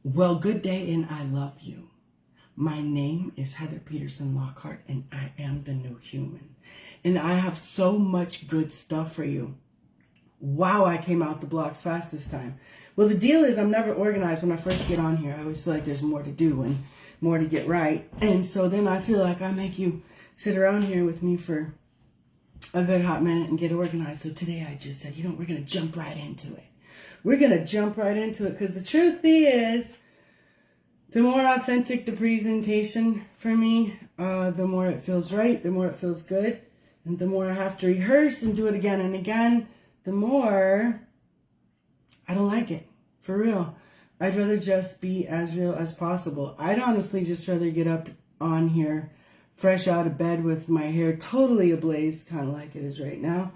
Well, good day and I love you. My name is Heather Peterson Lockhart and I am the new human. And I have so much good stuff for you. Wow, I came out the blocks fast this time. Well, the deal is I'm never organized when I first get on here. I always feel like there's more to do and more to get right. And so then I feel like I make you sit around here with me for a good hot minute and get organized. So today I just said, we're going to jump right into it. We're going to jump right into it because the truth is, the more authentic the presentation for me, the more it feels right, the more it feels good, and the more I have to rehearse and do it again and again, the more I don't like it, for real. I'd rather just be as real as possible. I'd honestly just rather get up on here fresh out of bed with my hair totally ablaze, kind of like it is right now,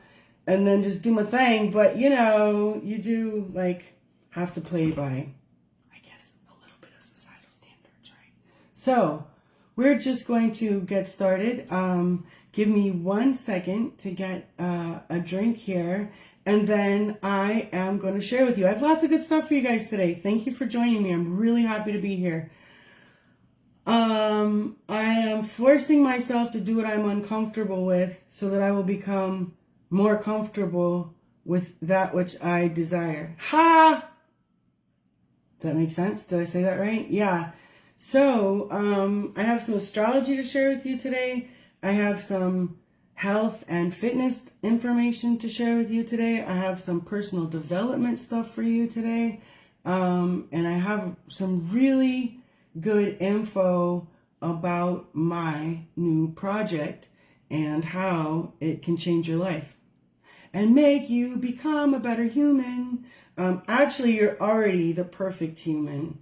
and then just do my thing. But, you do, have to play by, I guess, a little bit of societal standards, right? So, we're just going to get started. Give me 1 second to get a drink here, and then I am going to share with you. I have lots of good stuff for you guys today. Thank you for joining me. I'm really happy to be here. I am forcing myself to do what I'm uncomfortable with so that I will become more comfortable with that which I desire. Ha! Does that make sense? Did I say that right? Yeah. So, I have some astrology to share with you today. I have some health and fitness information to share with you today. I have some personal development stuff for you today. And I have some really good info about my new project and how it can change your life and make you become a better human. Actually, you're already the perfect human.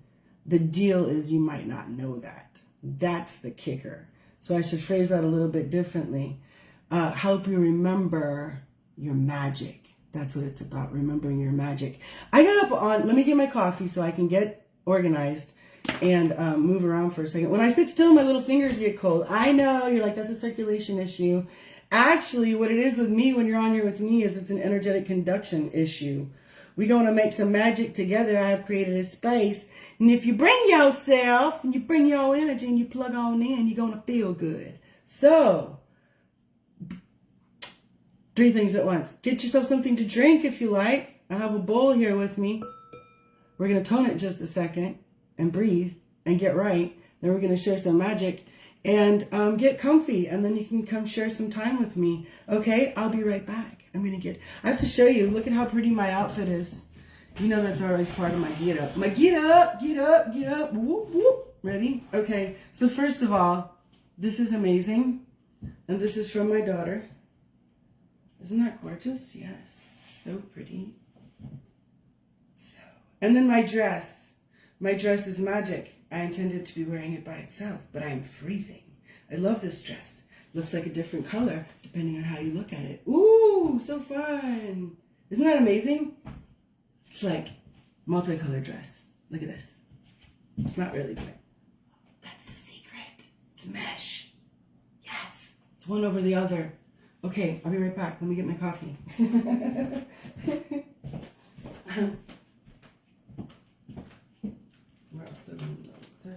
The deal is you might not know that. That's the kicker. So I should phrase that a little bit differently. Help you remember your magic. That's what it's about, remembering your magic. I got up on, let me get my coffee so I can get organized and move around for a second. When I sit still, my little fingers get cold. I know, you're like, that's a circulation issue. Actually, what it is with me when you're on here with me is it's an energetic conduction issue. We're going to make some magic together. I have created a space. And if you bring yourself and you bring your energy and you plug on in, you're going to feel good. So, 3 things at once. Get yourself something to drink if you like. I have a bowl here with me. We're going to tone it just a second and breathe and get right. Then we're going to share some magic and get comfy. And then you can come share some time with me. Okay, I'll be right back. I have to show you. Look at how pretty my outfit is. You know that's always part of my get up. My get up, get up, get up. Whoop, whoop. Ready? Okay, so first of all, this is amazing. And this is from my daughter. Isn't that gorgeous? Yes, so pretty. So, and then my dress. My dress is magic. I intended to be wearing it by itself, but I am freezing. I love this dress. Looks like a different color depending on how you look at it. Ooh, so fun. Isn't that amazing? It's like multicolored dress. Look at this. Not really, but that's the secret. It's mesh. Yes. It's one over the other. Okay, I'll be right back. Let me get my coffee. We're also going to look this.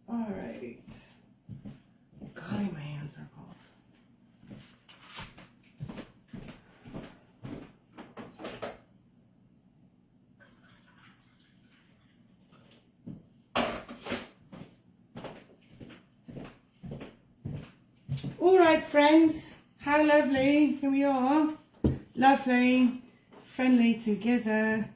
All right. Golly, my hands are cold. All right, friends. How lovely. Here we are. Lovely. Friendly together.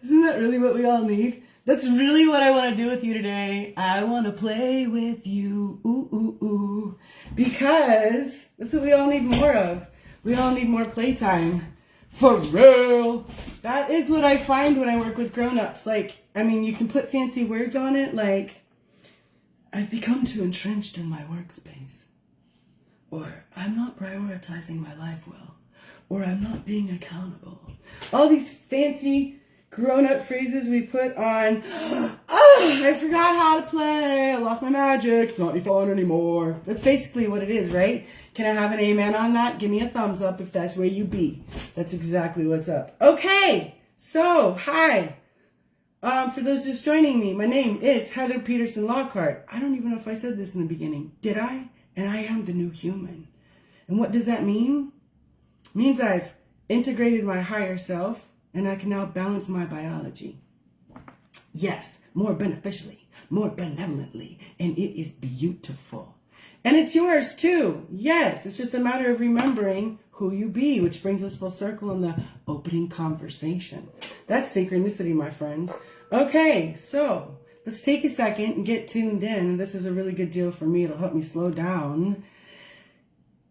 Isn't that really what we all need? That's really what I want to do with you today. I want to play with you. Ooh, ooh, ooh. Because that's what we all need more of. We all need more playtime. For real. That is what I find when I work with grown-ups. You can put fancy words on it. I've become too entrenched in my workspace. Or I'm not prioritizing my life well. or I'm not being accountable. All these fancy grown-up phrases we put on. Oh, I forgot how to play. I lost my magic. It's not any fun anymore. That's basically what it is, right? Can I have an amen on that? Give me a thumbs up if that's where you be. That's exactly what's up. Okay, so hi. For those just joining me, my name is Heather Peterson Lockhart. I don't even know if I said this in the beginning. Did I? And I am the new human. And what does that mean? It means I've integrated my higher self and I can now balance my biology. Yes, more beneficially, more benevolently, and it is beautiful. And it's yours too. Yes, it's just a matter of remembering who you be, which brings us full circle in the opening conversation. That's synchronicity, my friends. Okay, so let's take a second and get tuned in. This is a really good deal for me. It'll help me slow down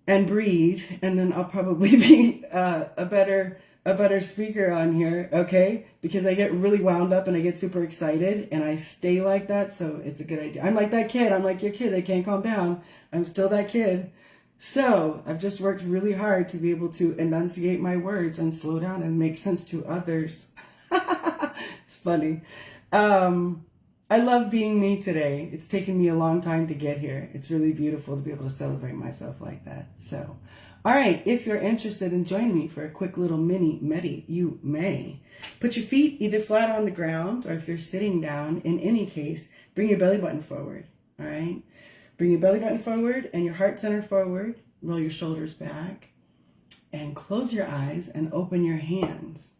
and breathe, and then I'll probably be a better speaker on here, okay? Because I get really wound up and I get super excited and I stay like that, so it's a good idea. I'm like that kid. I'm like your kid. They can't calm down. I'm still that kid. So I've just worked really hard to be able to enunciate my words and slow down and make sense to others. It's funny. I love being me today. It's taken me a long time to get here. It's really beautiful to be able to celebrate myself like that. So, all right, if you're interested in joining me for a quick little mini medi, you may. Put your feet either flat on the ground, or if you're sitting down, in any case, bring your belly button forward, all right? Bring your belly button forward and your heart center forward. Roll your shoulders back and close your eyes and open your hands.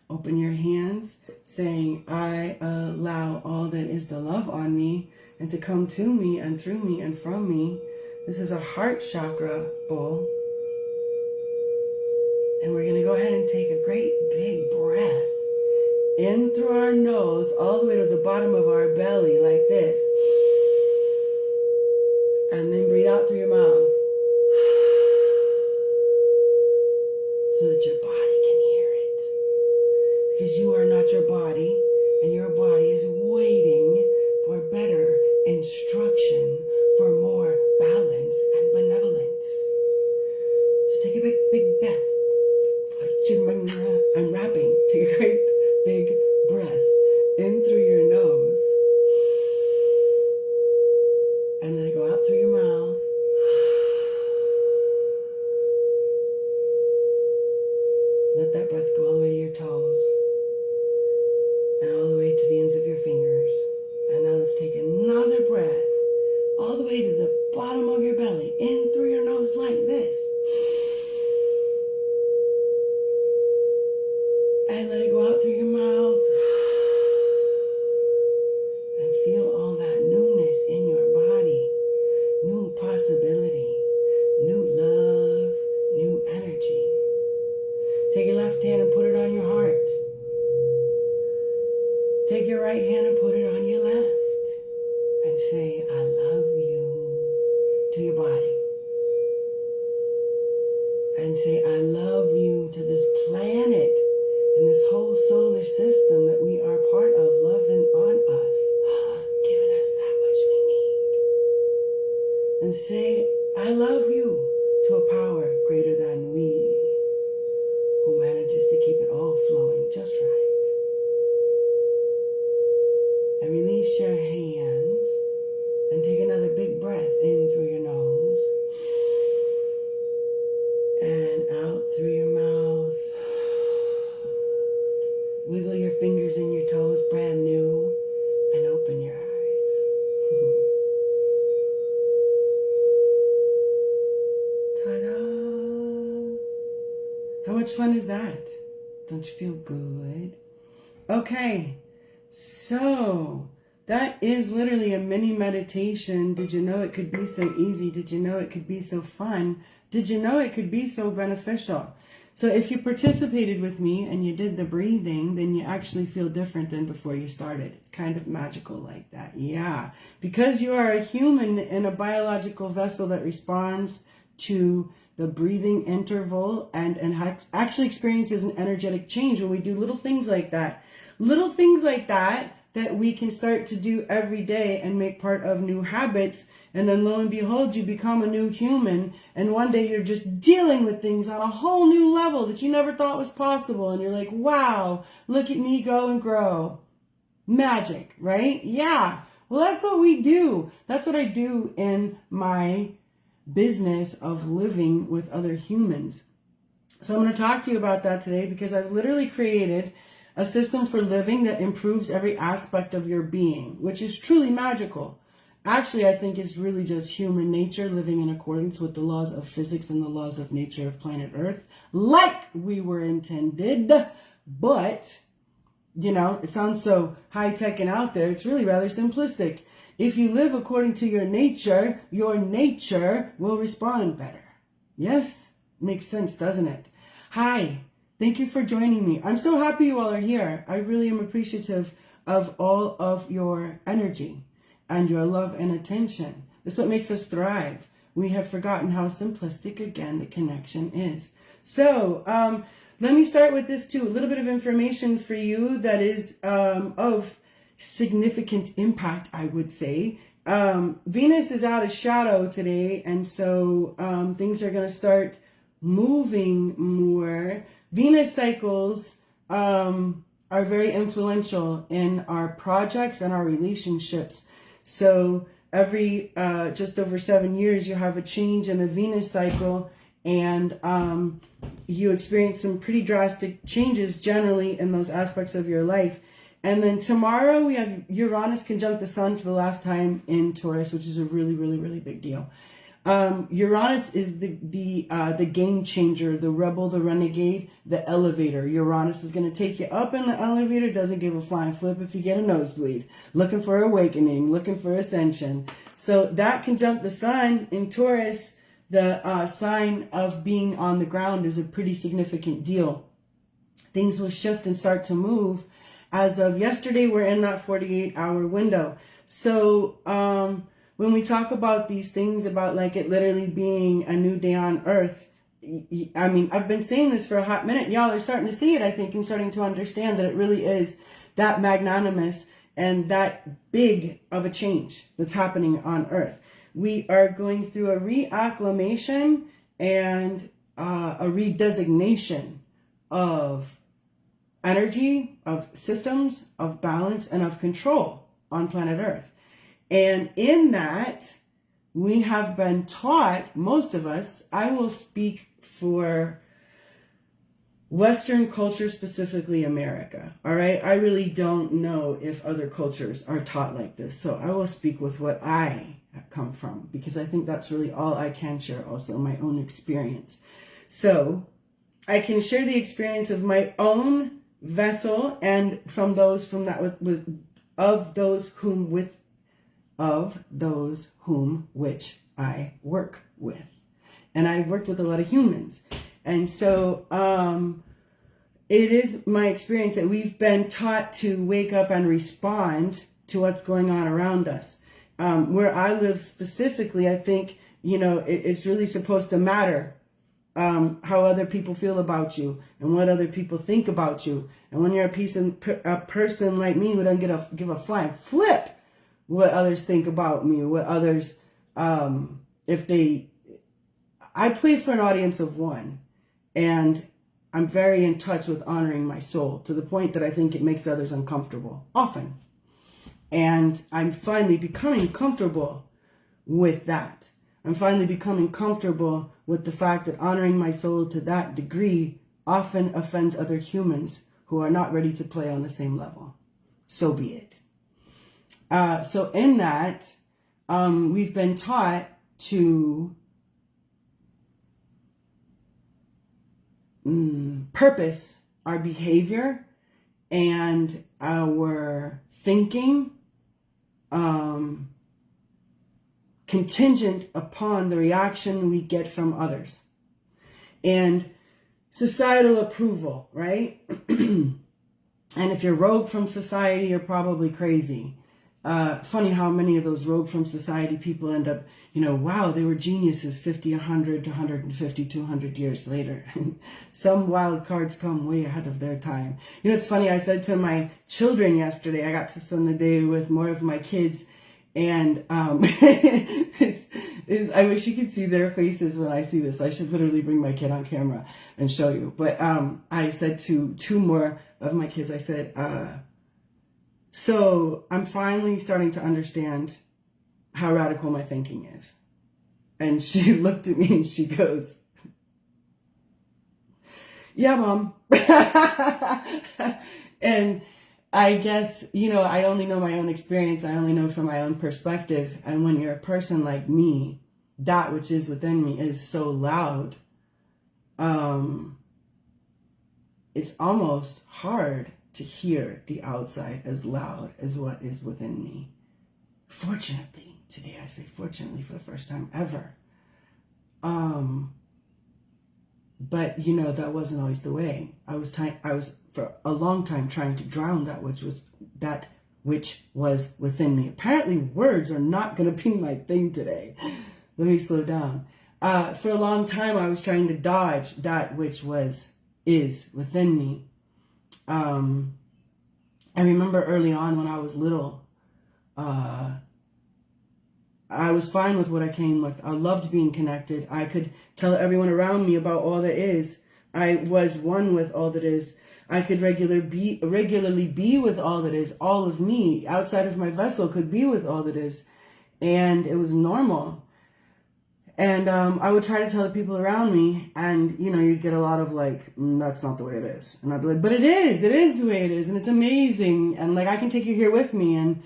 Open your hands, saying, I allow all that is the love on me and to come to me and through me and from me. This is a heart chakra bowl. And we're going to go ahead and take a great big breath in through our nose all the way to the bottom of our belly like this. And then breathe out through your mouth so that your body can hear it. Because you are not your body, and your body is waiting for better instruction, for more balance and benevolence. So take a big breath. Unwrapping. Take a great big breath in through your nose. And then go out through your mouth. Let that breath go all the way to your toes. And all the way to the ends of your fingers. And now let's take another breath all the way to the bottom of your belly, in through your nose like this. And let it go out through your mouth. And feel all that newness in your body. New possibility. New love. New energy. Take your left hand and put it on your heart. Take your right hand and put it on your left. And say, I love you to your body. And say, I love you to this planet and this whole solar system that we are part of, loving on us, giving us that which we need. And say, I love you to a power greater than we, who manages to keep it all flowing just right. And release your hands and take another big breath in through your nose and out through your mouth. Wiggle your fingers and your toes brand new and open your eyes. Ta-da! How much fun is that? Don't you feel good? Okay, so that is literally a mini meditation. Did you know it could be so easy? Did you know it could be so fun? Did you know it could be so beneficial? So if you participated with me and you did the breathing, then you actually feel different than before you started. It's kind of magical like that. Yeah. Because you are a human in a biological vessel that responds to the breathing interval and actually experiences an energetic change when we do little things like that. Little things like that that we can start to do every day and make part of new habits. And then lo and behold, you become a new human. And one day you're just dealing with things on a whole new level that you never thought was possible. And you're like, wow, look at me go and grow. Magic, right? Yeah. Well, that's what we do. That's what I do in my business of living with other humans. So I'm going to talk to you about that today because I've literally created a system for living that improves every aspect of your being, which is truly magical. Actually, I think it's really just human nature living in accordance with the laws of physics and the laws of nature of planet Earth, like we were intended. But, you know, it sounds so high-tech and out there. It's really rather simplistic. If you live according to your nature will respond better. Yes? Makes sense, doesn't it? Hi. Thank you for joining me. I'm so happy you all are here. I really am appreciative of all of your energy and your love and attention. That's what makes us thrive. We have forgotten how simplistic, again, the connection is. So, let me start with this too. A little bit of information for you that is of significant impact, I would say. Venus is out of shadow today, and so things are going to start moving more. Venus cycles are very influential in our projects and our relationships. So every just over 7 years, you have a change in a Venus cycle, and you experience some pretty drastic changes generally in those aspects of your life. And then tomorrow we have Uranus conjunct the Sun for the last time in Taurus, which is a really, really, really big deal. Uranus is the game changer, the rebel, the renegade, the elevator. Uranus is going to take you up in the elevator, doesn't give a flying flip if you get a nosebleed. Looking for awakening, looking for ascension. So that conjunct the Sun in Taurus, the sign of being on the ground, is a pretty significant deal. Things will shift and start to move. As of yesterday, we're in that 48-hour window. So, when we talk about these things, about like it literally being a new day on Earth, I mean, I've been saying this for a hot minute. Y'all are starting to see it, I think, and starting to understand that it really is that magnanimous and that big of a change that's happening on Earth. We are going through a reacclimation and a redesignation of energy, of systems, of balance, and of control on planet Earth. And in that, we have been taught, most of us, I will speak for Western culture, specifically America, all right? I really don't know if other cultures are taught like this. So I will speak with what I come from, because I think that's really all I can share, also my own experience. So I can share the experience of my own vessel and from those from that of those whom which I work with. And I've worked with a lot of humans. And so it is my experience that we've been taught to wake up and respond to what's going on around us. Where I live specifically, I think, you know, it's really supposed to matter how other people feel about you and what other people think about you. And when you're a person like me who doesn't give a flying flip what others think about me, what others, I play for an audience of one, and I'm very in touch with honoring my soul to the point that I think it makes others uncomfortable often. And I'm finally becoming comfortable with that. I'm finally becoming comfortable with the fact that honoring my soul to that degree often offends other humans who are not ready to play on the same level. So be it. So in that, we've been taught to purpose our behavior and our thinking contingent upon the reaction we get from others and societal approval, right? And if you're rogue from society, you're probably crazy. Funny how many of those rogue from society people end up, wow, they were geniuses 50, 100 to 150, 200 years later. Some wild cards come way ahead of their time. It's funny, I said to my children yesterday, I got to spend the day with more of my kids, and I wish you could see their faces when I see this. I should literally bring my kid on camera and show you. But I said to two more of my kids, I said, so I'm finally starting to understand how radical my thinking is. And she looked at me and she goes, yeah, Mom. And I guess, I only know my own experience. I only know from my own perspective. And when you're a person like me, that which is within me is so loud. It's almost hard to hear the outside as loud as what is within me. Fortunately, today I say fortunately for the first time ever. But that wasn't always the way. I was for a long time trying to drown that which was within me. Apparently words are not going to be my thing today. Let me slow down. For a long time I was trying to dodge that which is within me. I remember early on when I was little, I was fine with what I came with. I loved being connected. I could tell everyone around me about all that is. I was one with all that is. I could regularly be with all that is. All of me outside of my vessel could be with all that is. And it was normal. And I would try to tell the people around me, and, you'd get a lot of that's not the way it is. And I'd be like, but it is the way it is, and it's amazing. And I can take you here with me. And,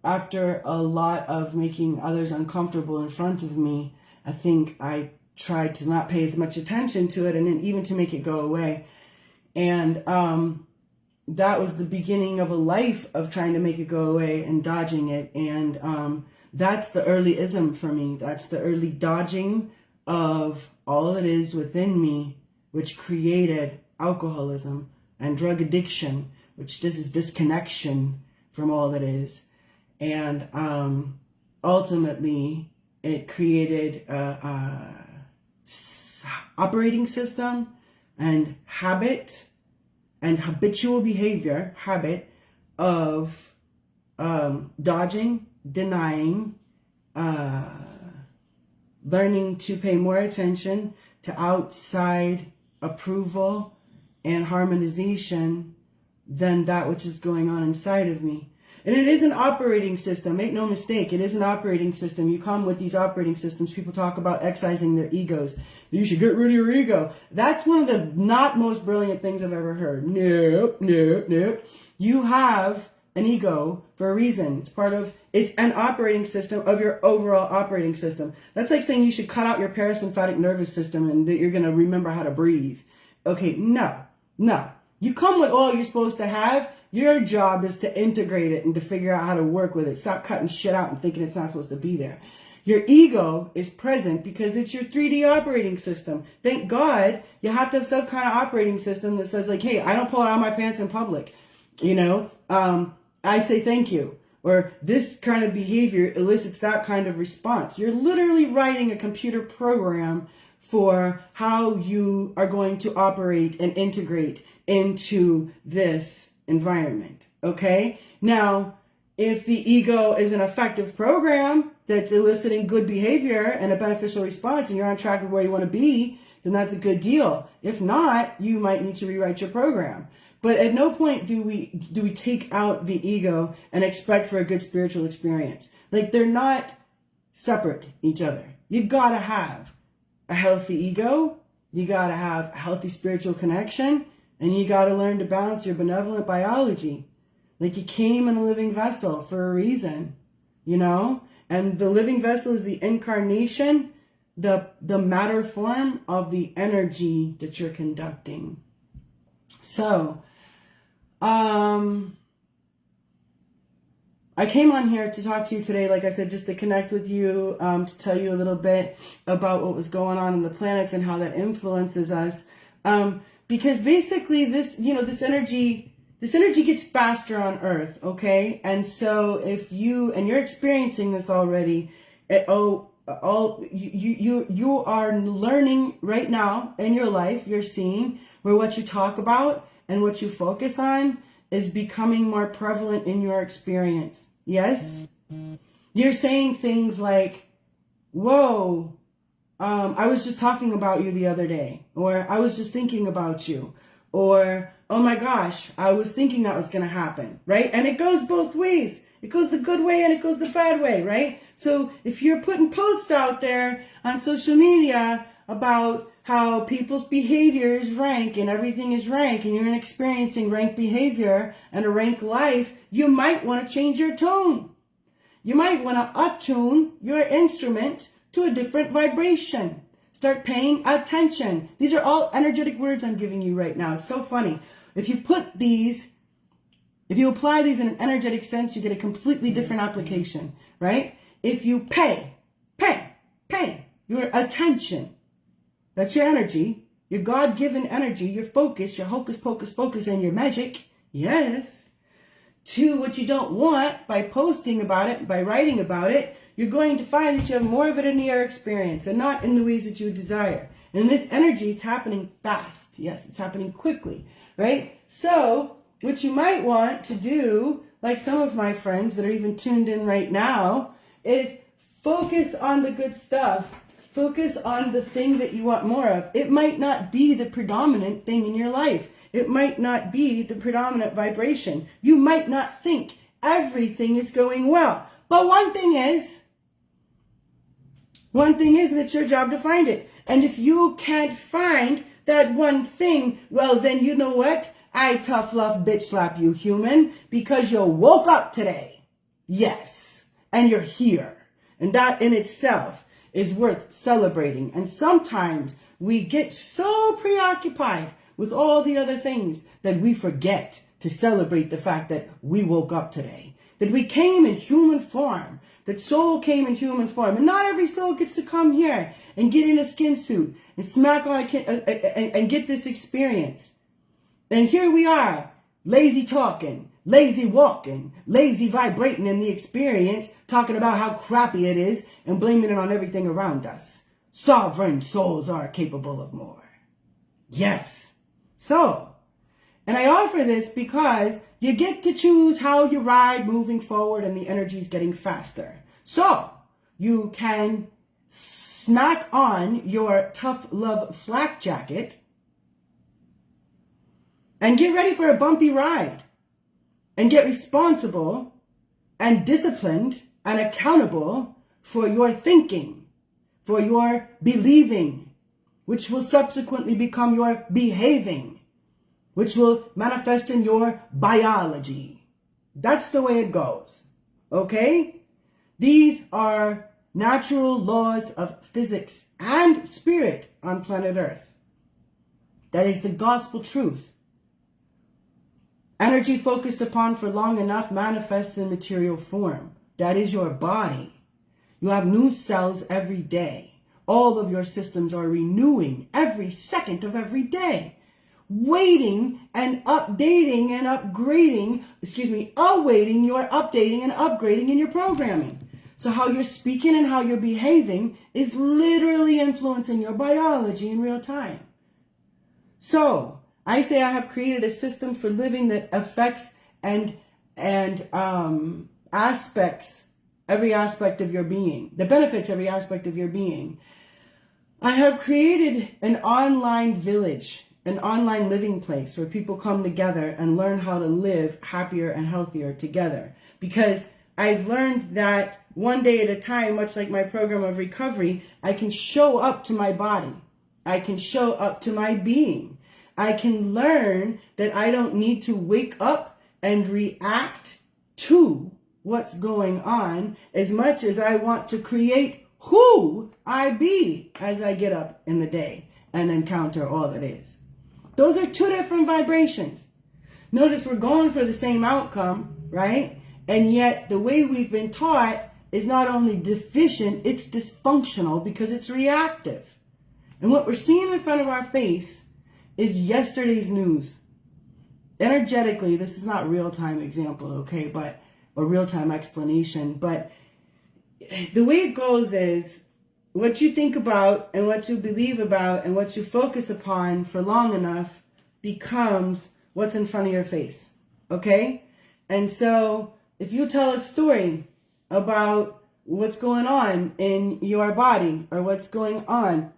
after a lot of making others uncomfortable in front of me, I think I tried to not pay as much attention to it, and then even to make it go away. And that was the beginning of a life of trying to make it go away and dodging it. And that's the early ism for me. That's the early dodging of all that is within me, which created alcoholism and drug addiction, which this is disconnection from all that is. And ultimately, it created a operating system and habit and habitual behavior, of dodging, denying, learning to pay more attention to outside approval and harmonization than that which is going on inside of me. And it is an operating system. Make no mistake, it is an operating system. You come with these operating systems. People talk about excising their egos. You should get rid of your ego. That's one of the not most brilliant things I've ever heard. Nope. You have an ego for a reason. It's an operating system of your overall operating system. That's like saying you should cut out your parasympathetic nervous system and that you're going to remember how to breathe. Okay, no. You come with all you're supposed to have. Your job is to integrate it and to figure out how to work with it. Stop cutting shit out and thinking it's not supposed to be there. Your ego is present because it's your 3D operating system. Thank God you have to have some kind of operating system that says hey, I don't pull out my pants in public. I say thank you. Or this kind of behavior elicits that kind of response. You're literally writing a computer program for how you are going to operate and integrate into this environment. Okay? Now, if the ego is an effective program that's eliciting good behavior and a beneficial response and you're on track with where you want to be, then that's a good deal. If not, you might need to rewrite your program. But at no point do we take out the ego and expect for a good spiritual experience. They're not separate each other. You gotta have a healthy ego, you gotta have a healthy spiritual connection, and you gotta learn to balance your benevolent biology. You came in a living vessel for a reason, And the living vessel is the incarnation, the matter form of the energy that you're conducting. So, I came on here to talk to you today, like I said, just to connect with you, to tell you a little bit about what was going on in the planets and how that influences us. Because basically this, this energy this energy gets faster on Earth, okay? And so if you're experiencing this already, you are learning right now in your life, you're seeing where what you talk about and what you focus on is becoming more prevalent in your experience. Yes? You're saying things like, whoa, I was just talking about you the other day, or I was just thinking about you, or, oh my gosh, I was thinking that was going to happen, right? And it goes both ways. It goes the good way and it goes the bad way, right? So if you're putting posts out there on social media about how people's behavior is rank and everything is rank, and you're experiencing rank behavior and a rank life, you might want to change your tone. You might want to attune your instrument to a different vibration. Start paying attention. These are all energetic words I'm giving you right now. It's so funny. If you apply these in an energetic sense, you get a completely different application, right? If you pay your attention, that's your energy, your God-given energy, your focus, your hocus pocus focus, and your magic, yes, to what you don't want by posting about it, by writing about it, you're going to find that you have more of it in your experience and not in the ways that you desire. And in this energy, it's happening fast. Yes, it's happening quickly, right? So what you might want to do, like some of my friends that are even tuned in right now, is focus on the good stuff. Focus on the thing that you want more of. It might not be the predominant thing in your life. It might not be the predominant vibration. You might not think everything is going well. But one thing is, and it's your job to find it. And if you can't find that one thing, well, then you know what? I tough love bitch slap you, human, because you woke up today. Yes. And you're here. And that in itself is worth celebrating. And sometimes we get so preoccupied with all the other things that we forget to celebrate the fact that we woke up today, that we came in human form, that soul came in human form. And not every soul gets to come here and get in a skin suit and smack on and get this experience. And here we are, lazy talking, lazy walking, lazy vibrating in the experience, talking about how crappy it is and blaming it on everything around us. Sovereign souls are capable of more. Yes. So, and I offer this because you get to choose how you ride moving forward, and the energy is getting faster. So, you can smack on your tough love flak jacket and get ready for a bumpy ride, and get responsible and disciplined and accountable for your thinking, for your believing, which will subsequently become your behaving, which will manifest in your biology. That's the way it goes. Okay? These are natural laws of physics and spirit on planet Earth. That is the gospel truth. Energy focused upon for long enough manifests in material form. That is your body. You have new cells every day. All of your systems are renewing every second of every day. Waiting and updating and upgrading, awaiting your updating and upgrading in your programming. So how you're speaking and how you're behaving is literally influencing your biology in real time. So, I say I have created a system for living that affects and aspects every aspect of your being, that benefits every aspect of your being. I have created an online village, an online living place where people come together and learn how to live happier and healthier together. Because I've learned that one day at a time, much like my program of recovery, I can show up to my body. I can show up to my being. I can learn that I don't need to wake up and react to what's going on as much as I want to create who I be as I get up in the day and encounter all that is. Those are two different vibrations. Notice we're going for the same outcome, right? And yet the way we've been taught is not only deficient, it's dysfunctional because it's reactive. And what we're seeing in front of our face is yesterday's news. energetically, this is not real-time example, okay, or real-time explanation, but the way it goes is what you think about and what you believe about and what you focus upon for long enough becomes what's in front of your face, okay? And so if you tell a story about what's going on in your body or what's going on,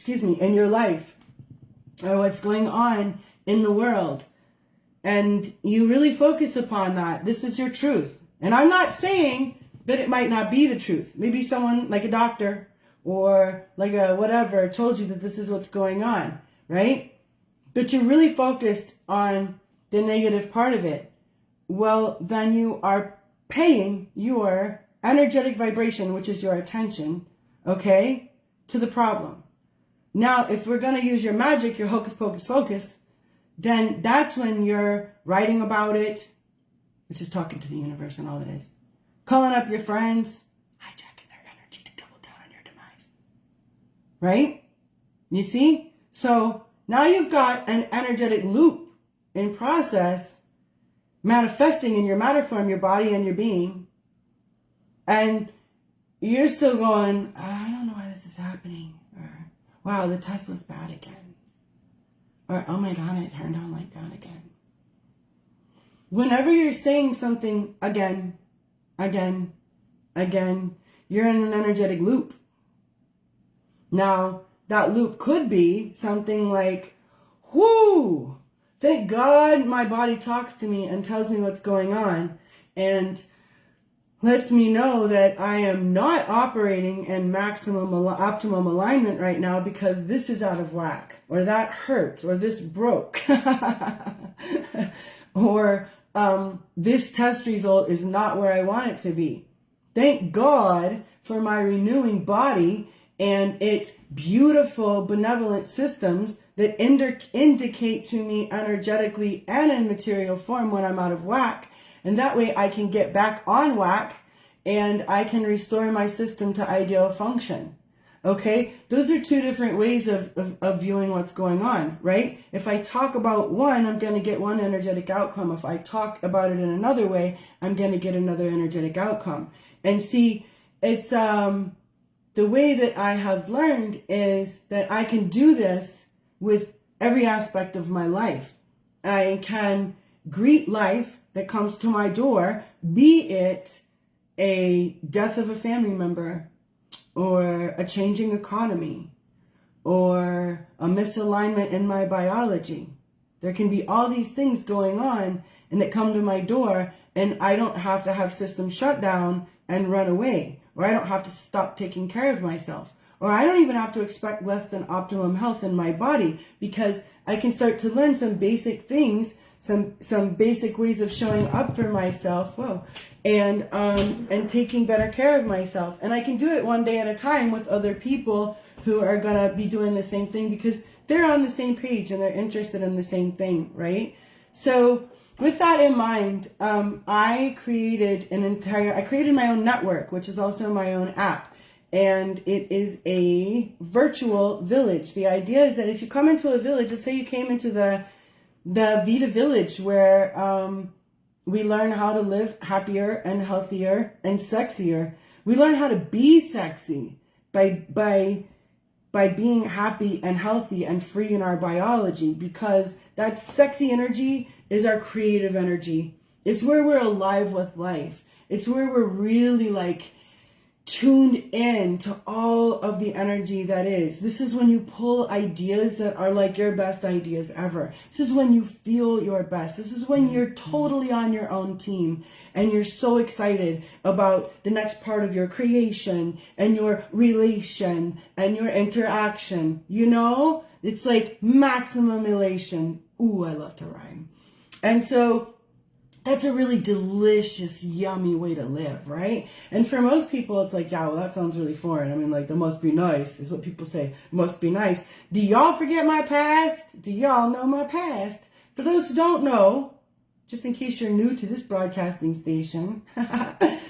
in your life or what's going on in the world, and you really focus upon that, this is your truth. And I'm not saying that it might not be the truth. Maybe someone like a doctor or like a whatever told you that this is what's going on, right? But you're really focused on the negative part of it. Well, then you are paying your energetic vibration, which is your attention, okay, to the problem. Now, if we're going to use your magic, your hocus pocus focus, then that's when you're writing about it, which is talking to the universe and all it is. Calling up your friends, hijacking their energy to double down on your demise. Right? You see? So now you've got an energetic loop in process manifesting in your matter form, your body and your being. And you're still going, I don't know why this is happening. Or, wow, the test was bad again. Or, oh my God, it turned on like that again. Whenever you're saying something again, you're in an energetic loop. Now, that loop could be something like, whoo, thank God my body talks to me and tells me what's going on and lets me know that I am not operating in optimum alignment right now because this is out of whack, or that hurts, or this broke, or this test result is not where I want it to be. Thank God for my renewing body and its beautiful benevolent systems that indicate to me energetically and in material form when I'm out of whack. And that way I can get back on whack and I can restore my system to ideal function. Okay? Those are two different ways of viewing what's going on, right? If I talk about one, I'm going to get one energetic outcome. If I talk about it in another way, I'm going to get another energetic outcome. And see, it's the way that I have learned is that I can do this with every aspect of my life. I can greet life that comes to my door, be it a death of a family member, or a changing economy, or a misalignment in my biology. There can be all these things going on and that come to my door, and I don't have to have systems shut down and run away, or I don't have to stop taking care of myself, or I don't even have to expect less than optimum health in my body, because I can start to learn some basic things, some basic ways of showing up for myself, and taking better care of myself. And I can do it one day at a time with other people who are going to be doing the same thing because they're on the same page and they're interested in the same thing, right? So with that in mind, I created my own network, which is also my own app. And it is a virtual village. The idea is that if you come into a village, let's say you came into the Vita village where we learn how to live happier and healthier and sexier. We learn how to be sexy by being happy and healthy and free in our biology, because that sexy energy is our creative energy. It's where we're alive with life. It's where we're really tuned in to all of the energy that is. This is when you pull ideas that are like your best ideas ever. This is when you feel your best. This is when you're totally on your own team and you're so excited about the next part of your creation and your relation and your interaction. You know, it's like maximum elation. Ooh, I love to rhyme. And so that's a really delicious, yummy way to live, right? And for most people, it's like, yeah, well, that sounds really foreign. I mean, the must be nice is what people say. Must be nice. Do y'all forget my past? Do y'all know my past? For those who don't know, just in case you're new to this broadcasting station,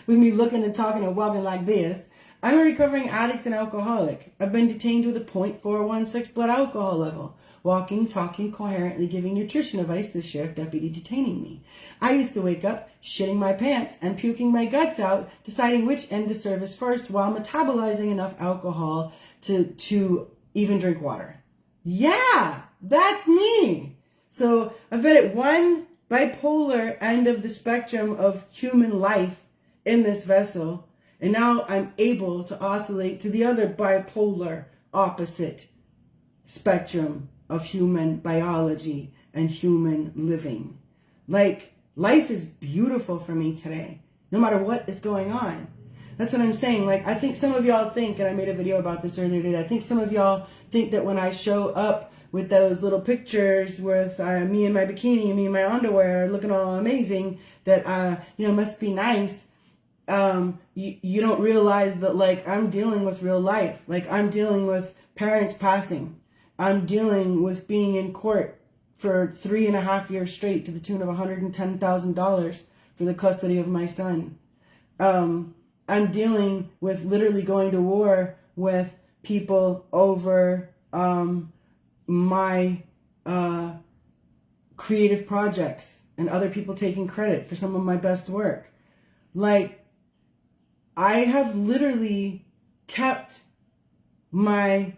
with me looking and talking and walking like this, I'm a recovering addict and alcoholic. I've been detained with a .416 blood alcohol level. Walking, talking coherently, giving nutrition advice to the sheriff deputy detaining me. I used to wake up, shitting my pants, and puking my guts out, deciding which end to service first while metabolizing enough alcohol to even drink water. Yeah, that's me. So I've been at one bipolar end of the spectrum of human life in this vessel, and now I'm able to oscillate to the other bipolar opposite spectrum of human biology and human living. Like, life is beautiful for me today, no matter what is going on. That's what I'm saying. Like, I think some of y'all think, and I made a video about this earlier today, I think some of y'all think that when I show up with those little pictures with me in my bikini, me in my underwear, looking all amazing, that, must be nice. You don't realize that, like, I'm dealing with real life. Like, I'm dealing with parents passing. I'm dealing with being in court for 3.5 years straight to the tune of $110,000 for the custody of my son. I'm dealing with literally going to war with people over my creative projects and other people taking credit for some of my best work. Like, I have literally I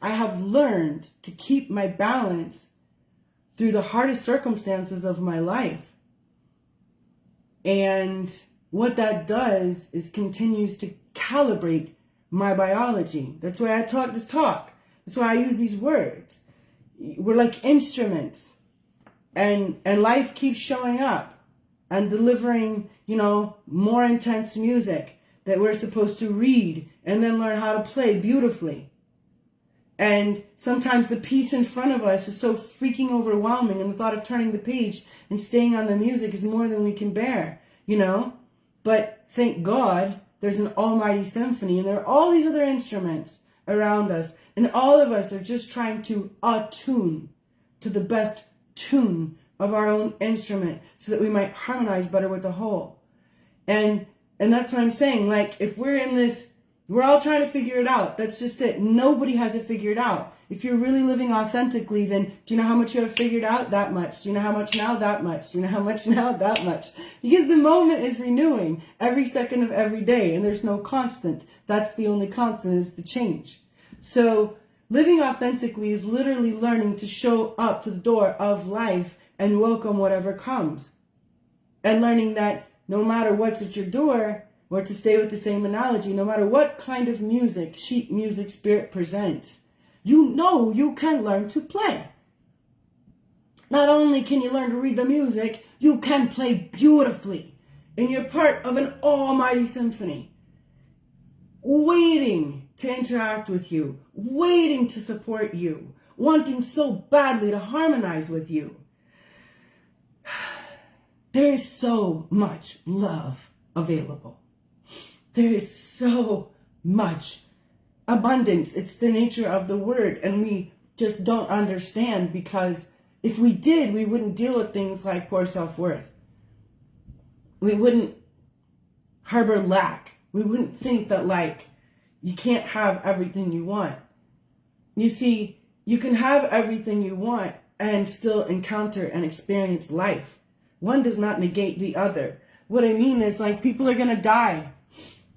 have learned to keep my balance through the hardest circumstances of my life. And what that does is continues to calibrate my biology. That's why I talk this talk. That's why I use these words. We're like instruments. And life keeps showing up and delivering, more intense music that we're supposed to read and then learn how to play beautifully. And sometimes the piece in front of us is so freaking overwhelming, and the thought of turning the page and staying on the music is more than we can bear, But thank God there's an almighty symphony, and there are all these other instruments around us, and all of us are just trying to attune to the best tune of our own instrument so that we might harmonize better with the whole. And that's what I'm saying. Like, if we're in this, we're all trying to figure it out. That's just it. Nobody has it figured out. If you're really living authentically, then do you know how much you have figured out? That much. Do you know how much now? That much. Do you know how much now? That much. Because the moment is renewing every second of every day, and there's no constant. That's the only constant, is the change. So living authentically is literally learning to show up to the door of life and welcome whatever comes. And learning that no matter what's at your door, or to stay with the same analogy, no matter what kind of music, sheet music spirit presents, you can learn to play. Not only can you learn to read the music, you can play beautifully. And you're part of an almighty symphony, waiting to interact with you, waiting to support you, wanting so badly to harmonize with you. There is so much love available. There is so much abundance. It's the nature of the word, and we just don't understand, because if we did, we wouldn't deal with things like poor self-worth. We wouldn't harbor lack. We wouldn't think that, like, you can't have everything you want. You see, you can have everything you want and still encounter and experience life. One does not negate the other. What I mean is, like, people are going to die.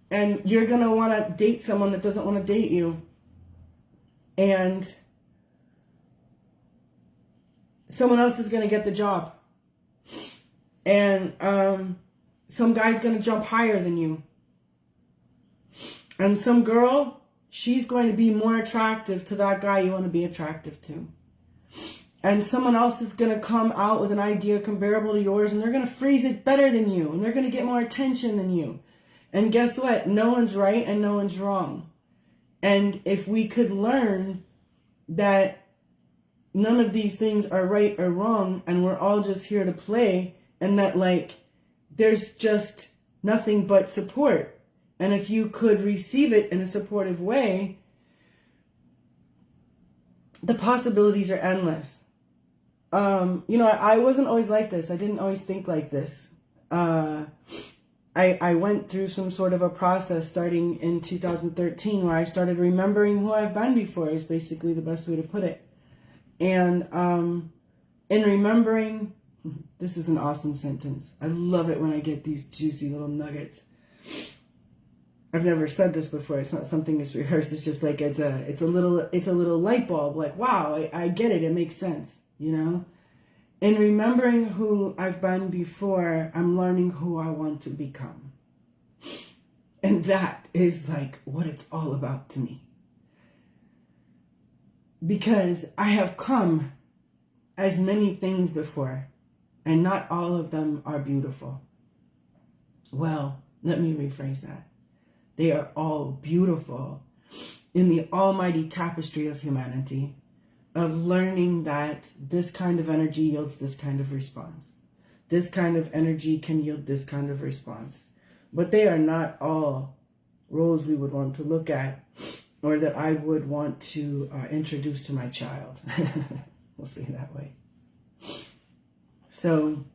And you're going to want to date someone that doesn't want to date you. And someone else is going to get the job. And some guy's going to jump higher than you. And some girl, she's going to be more attractive to that guy you want to be attractive to. And someone else is going to come out with an idea comparable to yours, and they're going to phrase it better than you. And they're going to get more attention than you. And guess what? No one's right and no one's wrong. And if we could learn that none of these things are right or wrong, and we're all just here to play, and that, like, there's just nothing but support. And if you could receive it in a supportive way, the possibilities are endless. I wasn't always like this. I didn't always think like this. I went through some sort of a process starting in 2013 where I started remembering who I've been before, is basically the best way to put it. And in remembering, this is an awesome sentence. I love it when I get these juicy little nuggets. I've never said this before. It's not something that's rehearsed. It's just like it's a little light bulb. Like, wow, I get it. It makes sense, you know? In remembering who I've been before, I'm learning who I want to become. And that is like what it's all about to me. Because I have come as many things before, and not all of them are beautiful. Well, let me rephrase that. They are all beautiful in the almighty tapestry of humanity, of learning that this kind of energy yields this kind of response. This kind of energy can yield this kind of response. But they are not all roles we would want to look at, or that I would want to introduce to my child. We'll say it that way. So,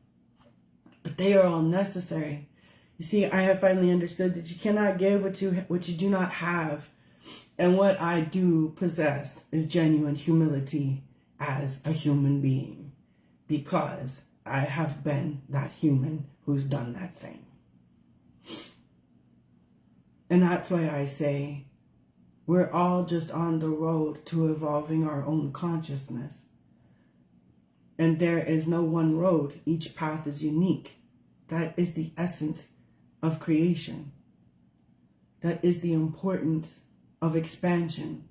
but they are all necessary. You see, I have finally understood that you cannot give what you do not have. And what I do possess is genuine humility as a human being, because I have been that human who's done that thing. And that's why I say we're all just on the road to evolving our own consciousness. And there is no one road. Each path is unique. That is the essence of creation. That is the importance of expansion,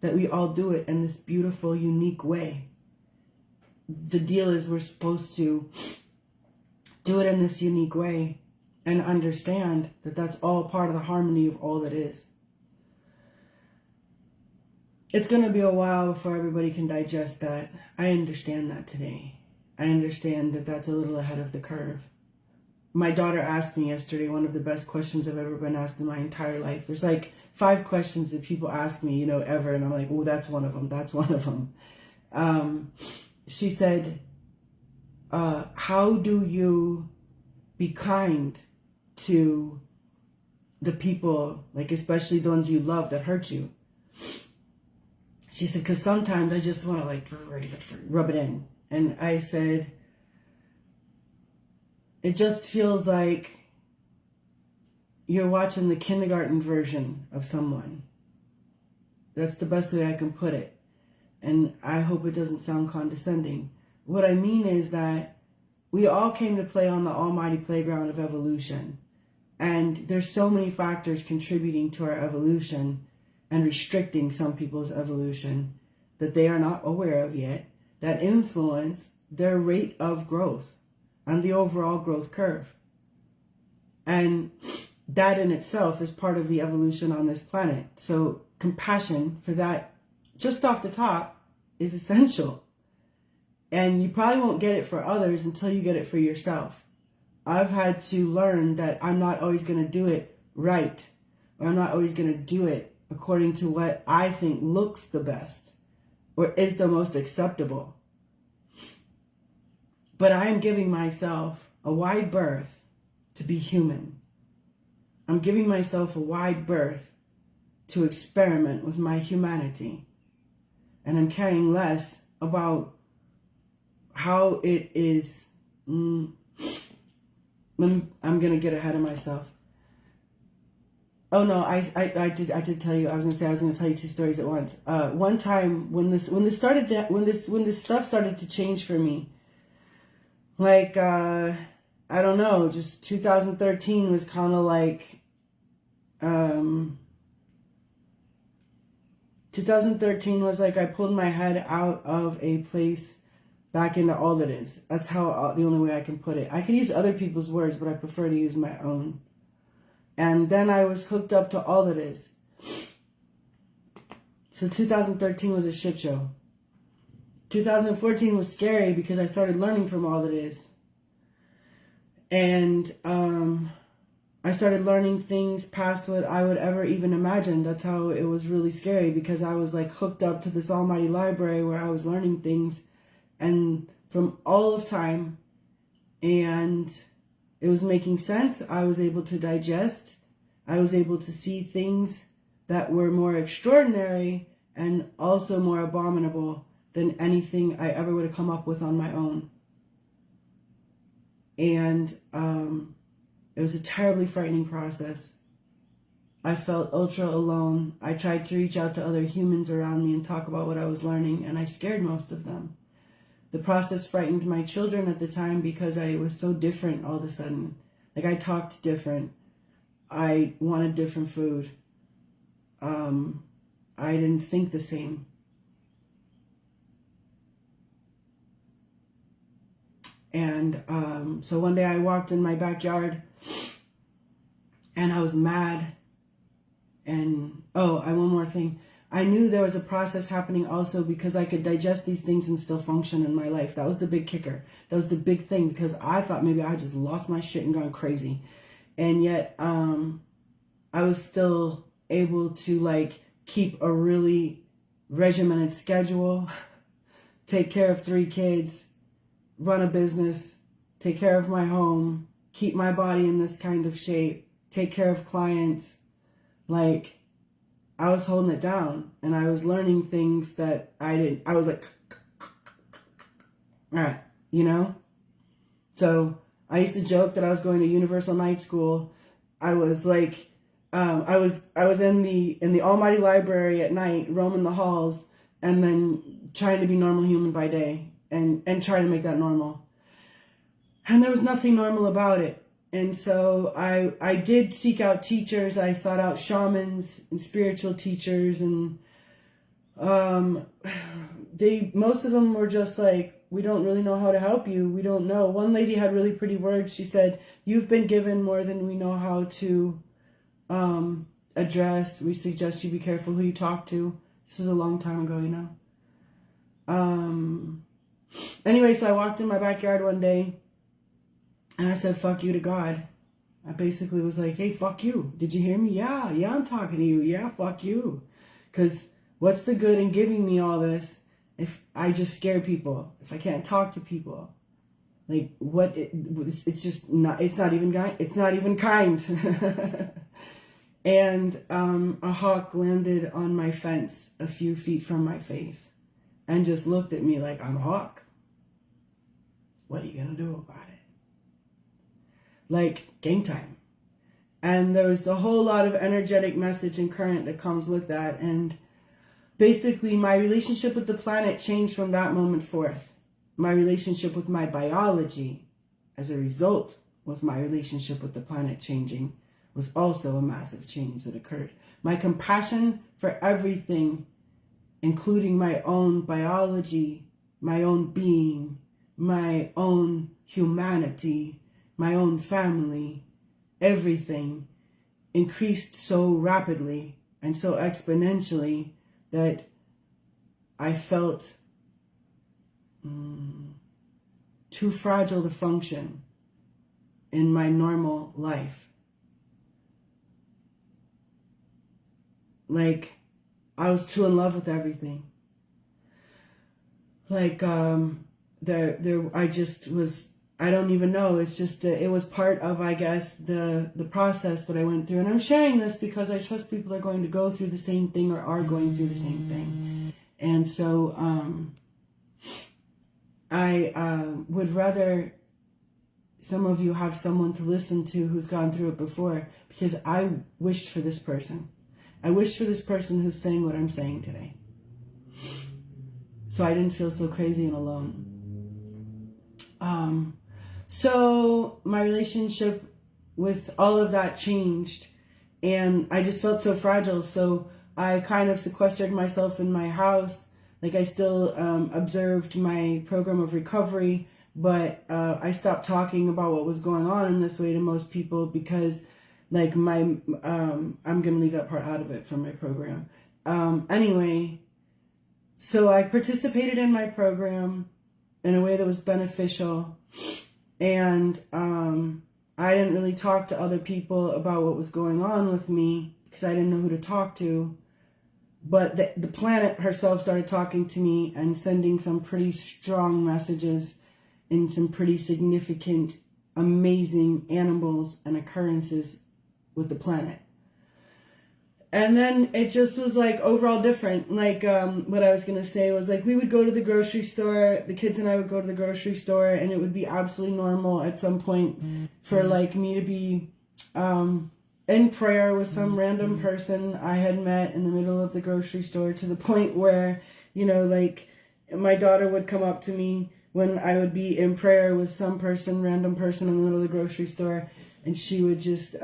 that we all do it in this beautiful, unique way. The deal is we're supposed to do it in this unique way and understand that that's all part of the harmony of all that is. It's going to be a while before everybody can digest that. I understand that today. I understand that that's a little ahead of the curve. My daughter asked me yesterday one of the best questions I've ever been asked in my entire life. There's like 5 questions that people ask me, ever. And I'm like, oh, that's one of them. That's one of them. She said, how do you be kind to the people, like especially the ones you love that hurt you? She said, because sometimes I just want to rub it in. And I said, it just feels like you're watching the kindergarten version of someone. That's the best way I can put it. And I hope it doesn't sound condescending. What I mean is that we all came to play on the almighty playground of evolution. And there's so many factors contributing to our evolution and restricting some people's evolution that they are not aware of yet, that influence their rate of growth on the overall growth curve. And that in itself is part of the evolution on this planet. So compassion for that, just off the top, is essential. And you probably won't get it for others until you get it for yourself. I've had to learn that I'm not always going to do it right, or I'm not always going to do it according to what I think looks the best or is the most acceptable. But I am giving myself a wide berth to be human. I'm giving myself a wide berth to experiment with my humanity. And I'm caring less about how it is. I'm going to get ahead of myself. Oh no, I did tell you. I was going to tell you 2 stories at once. One time when this stuff started to change for me, like I don't know, just 2013 was kind of like 2013 was like I pulled my head out of a place back into all that is. That's how the only way I can put it. I could use other people's words, but I prefer to use my own. And then I was hooked up to all that is. So 2013 was a shit show. 2014 was scary because I started learning from all that is. And I started learning things past what I would ever even imagine. That's how it was really scary, because I was like hooked up to this almighty library where I was learning things and from all of time. And It was making sense. I was able to digest. I was able to see things that were more extraordinary and also more abominable than anything I ever would have come up with on my own. And it was a terribly frightening process. I felt ultra alone. I tried to reach out to other humans around me and talk about what I was learning, and I scared most of them. The process frightened my children at the time because I was so different all of a sudden. Like, I talked different. I wanted different food. I didn't think the same. And so one day I walked in my backyard and I was mad. And, one more thing. I knew there was a process happening also because I could digest these things and still function in my life. That was the big kicker. That was the big thing, because I thought maybe I just lost my shit and gone crazy. And yet I was still able to, like, keep a really regimented schedule, take care of 3 kids, run a business, take care of my home, keep my body in this kind of shape, take care of clients. Like, I was holding it down, and I was learning things that I was like, you know? So I used to joke that I was going to Universal Night School. I was like, I was in the almighty library at night, roaming the halls, and then trying to be normal human by day and try to make that normal. And there was nothing normal about it. And so I did seek out teachers. I sought out shamans and spiritual teachers, and most of them were just like, we don't really know how to help you. We don't know. One lady had really pretty words. She said, "You've been given more than we know how to address. We suggest you be careful who you talk to." This was a long time ago, you know. Anyway, so I walked in my backyard one day and I said, "Fuck you" to God. I basically was like, "Hey, fuck you. Did you hear me? Yeah, I'm talking to you. Yeah, fuck you. Because what's the good in giving me all this if I just scare people, if I can't talk to people? Like, it's just not, it's not even kind. And a hawk landed on my fence a few feet from my face and just looked at me like, "I'm a hawk. What are you going to do about it?" Like, game time. And there was a whole lot of energetic message and current that comes with that. And basically, my relationship with the planet changed from that moment forth. My relationship with my biology, as a result with my relationship with the planet changing, was also a massive change that occurred. My compassion for everything, including my own biology, my own being, my own humanity, my own family, everything, increased so rapidly and so exponentially that I felt too fragile to function in my normal life. Like, I was too in love with everything. Like, I just was, I don't even know. It's just, it was part of, I guess, the process that I went through. And I'm sharing this because I trust people are going to go through the same thing or are going through the same thing. And so I would rather some of you have someone to listen to who's gone through it before, because I wished for this person. I wished for this person who's saying what I'm saying today, so I didn't feel so crazy and alone. So my relationship with all of that changed, and I just felt so fragile. So I kind of sequestered myself in my house. Like, I still observed my program of recovery, but I stopped talking about what was going on in this way to most people because, like, I'm going to leave that part out of it from my program. Anyway, so I participated in my program in a way that was beneficial, and I didn't really talk to other people about what was going on with me because I didn't know who to talk to. But the planet herself started talking to me and sending some pretty strong messages in some pretty significant amazing animals and occurrences with the planet. And then it just was like overall different. Like what I was going to say was like we would go to the grocery store, the kids and I would go to the grocery store, and it would be absolutely normal at some point for like me to be in prayer with some random person I had met in the middle of the grocery store, to the point where, you know, like my daughter would come up to me when I would be in prayer with some person, random person in the middle of the grocery store, and she would just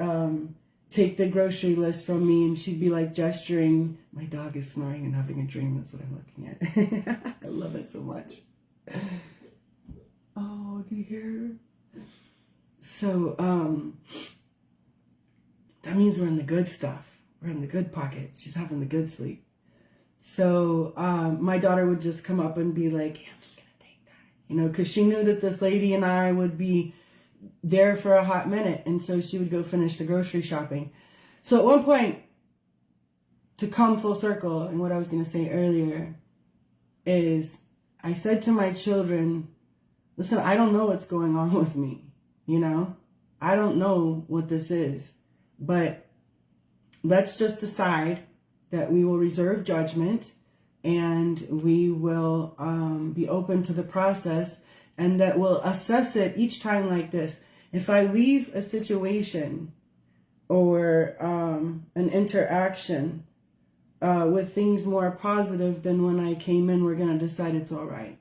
take the grocery list from me, and she'd be like gesturing. My dog is snoring and having a dream. That's what I'm looking at. I love it so much. Oh, do you hear her? So, that means we're in the good stuff. We're in the good pocket. She's having the good sleep. So, my daughter would just come up and be like, hey, I'm just going to take that. You know, because she knew that this lady and I would be there for a hot minute. And so she would go finish the grocery shopping. So at one point, to come full circle, and what I was going to say earlier is I said to my children, listen, I don't know what's going on with me. You know, I don't know what this is, but let's just decide that we will reserve judgment and we will be open to the process, and that we'll assess it each time like this. If I leave a situation or an interaction with things more positive than when I came in, we're going to decide it's all right.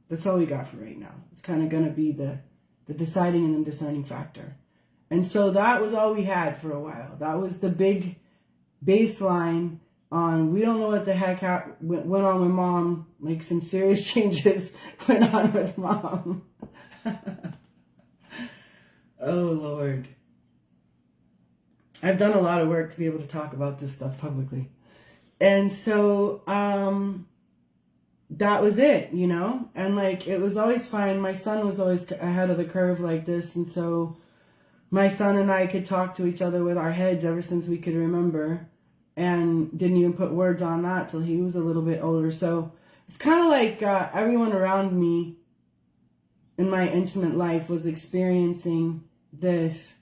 That's all we got for right now. It's kind of going to be the deciding and the discerning factor. And so that was all we had for a while. That was the big baseline on, we don't know what the heck went on with mom. Like some serious changes went on with mom. Oh, Lord. I've done a lot of work to be able to talk about this stuff publicly. And so that was it, you know? And like, it was always fine. My son was always ahead of the curve like this. And so my son and I could talk to each other with our heads ever since we could remember, and didn't even put words on that till he was a little bit older. So it's kind of like everyone around me in my intimate life was experiencing this.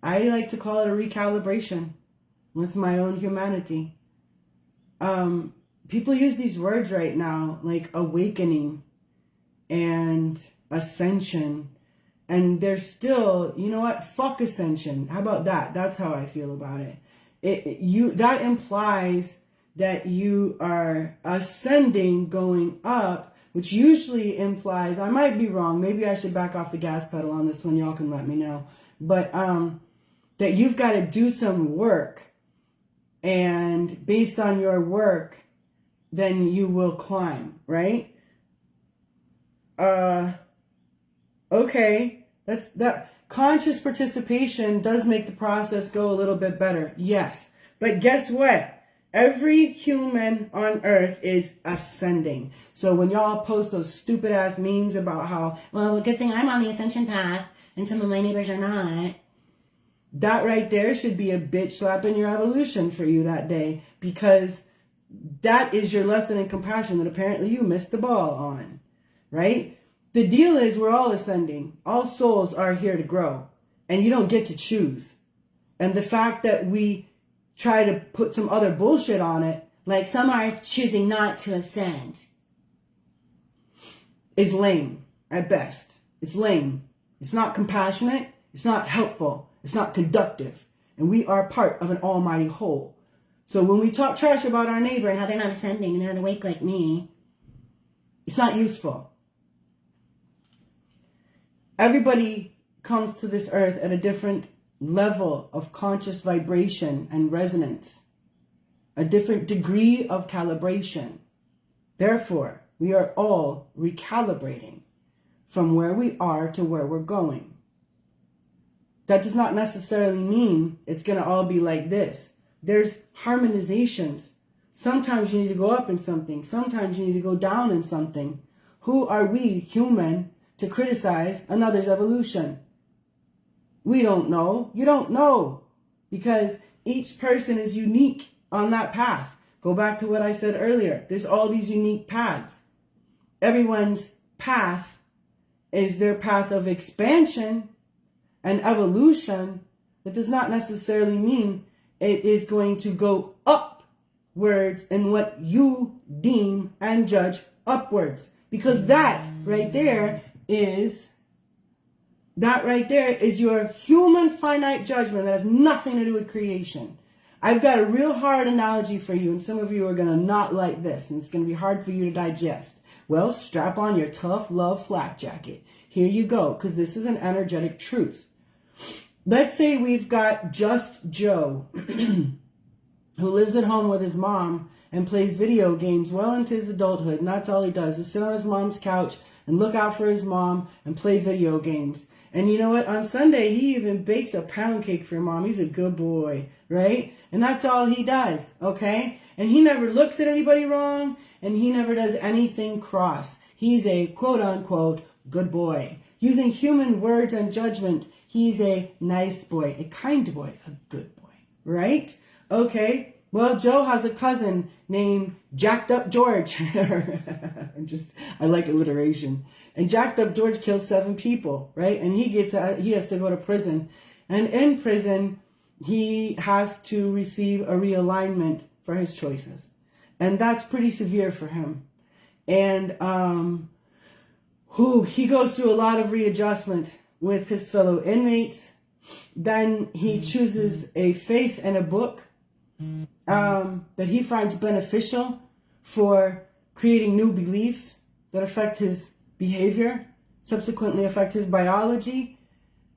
I like to call it a recalibration with my own humanity. People use these words right now, like awakening and ascension. And there's still, you know what? Fuck ascension. How about that? That's how I feel about it. That implies that you are ascending, going up, which usually implies, I might be wrong, maybe I should back off the gas pedal on this one, y'all can let me know, but that you've got to do some work, and based on your work, then you will climb, right? Okay, that conscious participation does make the process go a little bit better, yes. But guess what? Every human on earth is ascending. So when y'all post those stupid ass memes about how, well, good thing I'm on the ascension path and some of my neighbors are not, that right there should be a bitch slap in your evolution for you that day, because that is your lesson in compassion that apparently you missed the ball on, right? The deal is we're all ascending. All souls are here to grow, and you don't get to choose. And the fact that we try to put some other bullshit on it, like some are choosing not to ascend, is lame at best. It's lame. It's not compassionate. It's not helpful. It's not conductive. And we are part of an almighty whole. So when we talk trash about our neighbor and how they're not ascending and they're awake like me, it's not useful. Everybody comes to this earth at a different level of conscious vibration and resonance, a different degree of calibration. Therefore, we are all recalibrating from where we are to where we're going. That does not necessarily mean it's going to all be like this. There's harmonizations. Sometimes you need to go up in something. Sometimes you need to go down in something. Who are we, human, to criticize another's evolution? We don't know. You don't know, because each person is unique on that path. Go back to what I said earlier. There's all these unique paths. Everyone's path is their path of expansion and evolution, that does not necessarily mean it is going to go upwards in what you deem and judge upwards. Because that right there is your human finite judgment that has nothing to do with creation. I've got a real hard analogy for you, and some of you are going to not like this, and it's going to be hard for you to digest. Well, strap on your tough love flak jacket. Here you go, because this is an energetic truth. Let's say we've got just Joe, who lives at home with his mom and plays video games well into his adulthood, and that's all he does is sit on his mom's couch and look out for his mom and play video games. And you know what? On Sunday, he even bakes a pound cake for mom. He's a good boy, right? And that's all he does, okay? And he never looks at anybody wrong, and he never does anything cross. He's a quote-unquote good boy. Using human words and judgment, he's a nice boy, a kind boy, a good boy, right? Okay. Well, Joe has a cousin named Jacked Up George. I like alliteration. And Jacked Up George kills 7 people, right? And he has to go to prison. And in prison, he has to receive a realignment for his choices. And that's pretty severe for him. And he goes through a lot of readjustment with his fellow inmates. Then he chooses a faith and a book that he finds beneficial for creating new beliefs that affect his behavior, subsequently affect his biology.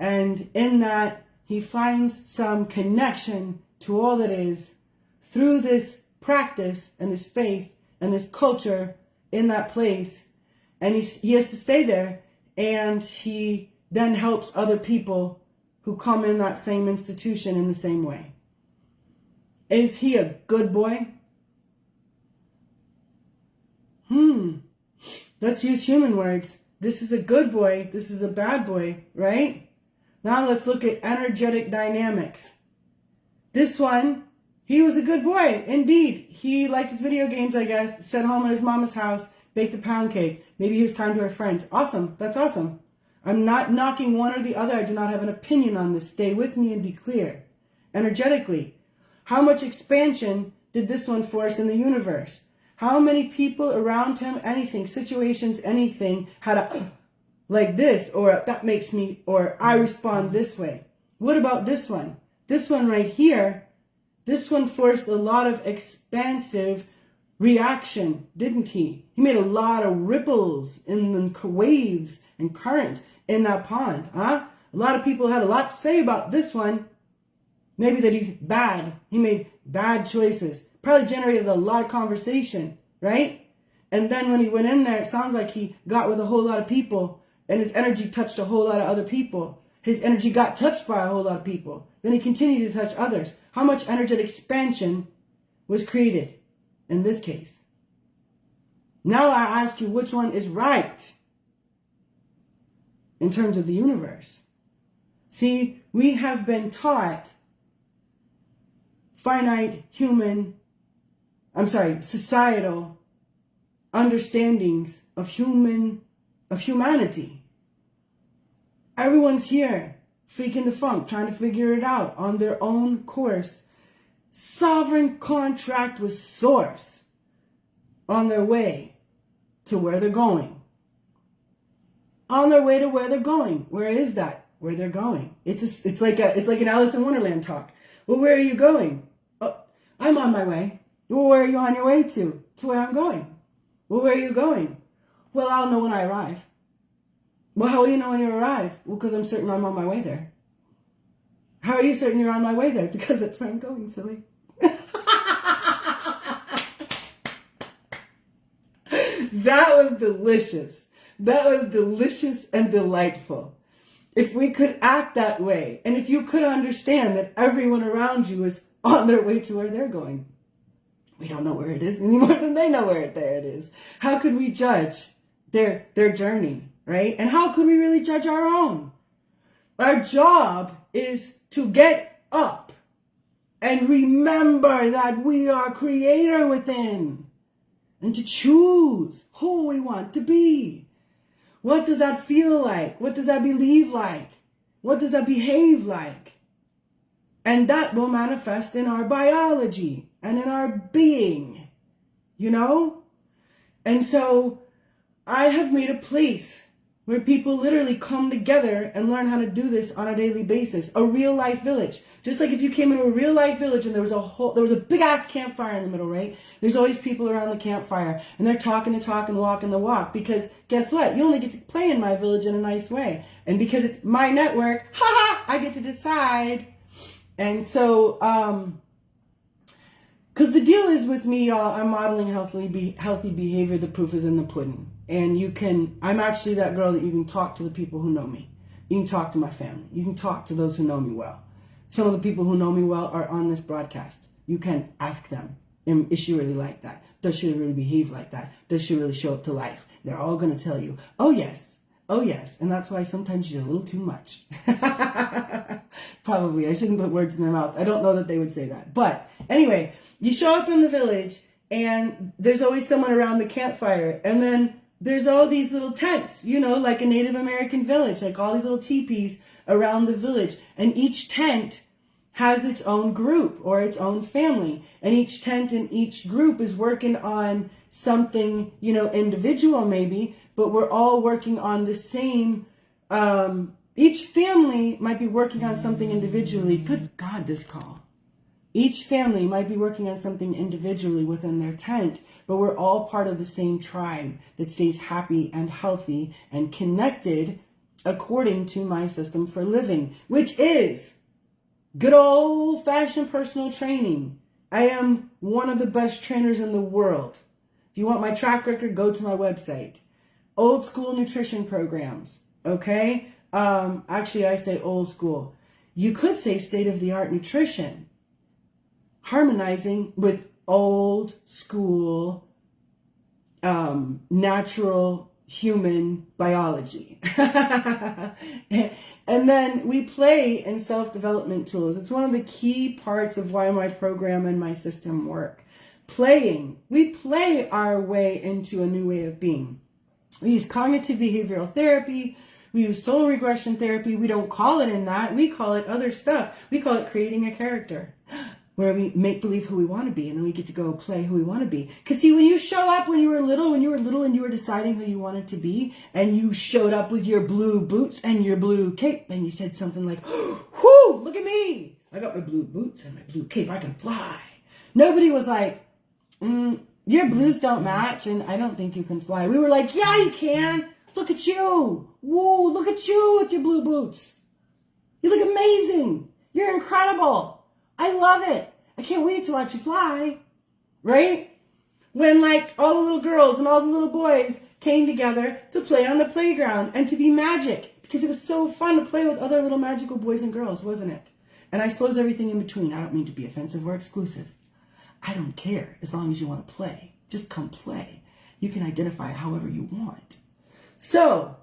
And in that, he finds some connection to all that is through this practice and this faith and this culture in that place. And he has to stay there, and he then helps other people who come in that same institution in the same way. Is he a good boy? Let's use human words. This is a good boy. This is a bad boy, right? Now let's look at energetic dynamics. This one, he was a good boy. Indeed. He liked his video games, I guess. Sat home at his mama's house, baked a pound cake. Maybe he was kind to her friends. Awesome. That's awesome. I'm not knocking one or the other. I do not have an opinion on this. Stay with me and be clear. Energetically, how much expansion did this one force in the universe? How many people around him, anything, situations, anything, had a like this, or that makes me, or I respond this way? What about this one? This one right here, this one forced a lot of expansive reaction, didn't he? He made a lot of ripples in the waves and currents in that pond, huh? A lot of people had a lot to say about this one. Maybe that he's bad. He made bad choices. Probably generated a lot of conversation, right? And then when he went in there, it sounds like he got with a whole lot of people, and his energy touched a whole lot of other people. His energy got touched by a whole lot of people. Then he continued to touch others. How much energetic expansion was created in this case? Now I ask you, which one is right in terms of the universe? See, we have been taught societal understandings of humanity. Everyone's here, freaking the funk, trying to figure it out on their own course. Sovereign contract with Source on their way to where they're going. On their way to where they're going. Where is that? Where they're going. It's like an Alice in Wonderland talk. Well, where are you going? Oh, I'm on my way. Well, where are you on your way to? To where I'm going. Well, where are you going? Well, I'll know when I arrive. Well, how will you know when you arrive? Well, because I'm certain I'm on my way there. How are you certain you're on my way there? Because that's where I'm going, silly. That was delicious. That was delicious and delightful. If we could act that way, and if you could understand that everyone around you is on their way to where they're going. We don't know where it is any more than they know where it is. How could we judge their journey, right? And how could we really judge our own? Our job is to get up and remember that we are creator within, and to choose who we want to be. What does that feel like? What does that believe like? What does that behave like? And that will manifest in our biology and in our being, you know? And so I have made a place where people literally come together and learn how to do this on a daily basis. A real life village. Just like if you came into a real life village and there was a big ass campfire in the middle, right? There's always people around the campfire and they're talking the talk and walking the walk, because guess what? You only get to play in my village in a nice way. And because it's my network, I get to decide. And so, because the deal is with me, y'all, I'm modeling healthy behavior. The proof is in the pudding. And I'm actually that girl that you can talk to the people who know me. You can talk to my family. You can talk to those who know me well. Some of the people who know me well are on this broadcast. You can ask them, is she really like that? Does she really behave like that? Does she really show up to life? They're all going to tell you, oh yes. Oh yes. And that's why sometimes she's a little too much. Probably. I shouldn't put words in their mouth. I don't know that they would say that. But anyway, you show up in the village and there's always someone around the campfire. And then there's all these little tents, you know, like a Native American village, like all these little teepees around the village. And each tent has its own group or its own family. And each tent and each group is working on something, you know, individual maybe, but we're all working on the same, each family might be working on something individually. Good God, this call. Each family might be working on something individually within their tent, but we're all part of the same tribe that stays happy and healthy and connected according to my system for living, which is good old-fashioned personal training. I am one of the best trainers in the world. If you want my track record, go to my website. Old school nutrition programs, okay? Actually, I say old school. You could say state-of-the-art nutrition, harmonizing with old school natural human biology. And then we play in self-development tools. It's one of the key parts of why my program and my system work. Playing. We play our way into a new way of being. We use cognitive behavioral therapy. We use soul regression therapy. We don't call it in that. We call it other stuff. We call it creating a character, where we make believe who we want to be, and then we get to go play who we want to be. Because see, when you show up when you were little and you were deciding who you wanted to be, and you showed up with your blue boots and your blue cape, and you said something like, whoo, look at me. I got my blue boots and my blue cape. I can fly. Nobody was like, your blues don't match, and I don't think you can fly. We were like, yeah, you can. Look at you. Whoa, look at you with your blue boots. You look amazing. You're incredible. I love it. I can't wait to watch you fly. Right? When like all the little girls and all the little boys came together to play on the playground and to be magic, because it was so fun to play with other little magical boys and girls, wasn't it? And I suppose everything in between. I don't mean to be offensive or exclusive. I don't care as long as you want to play. Just come play. You can identify however you want. So,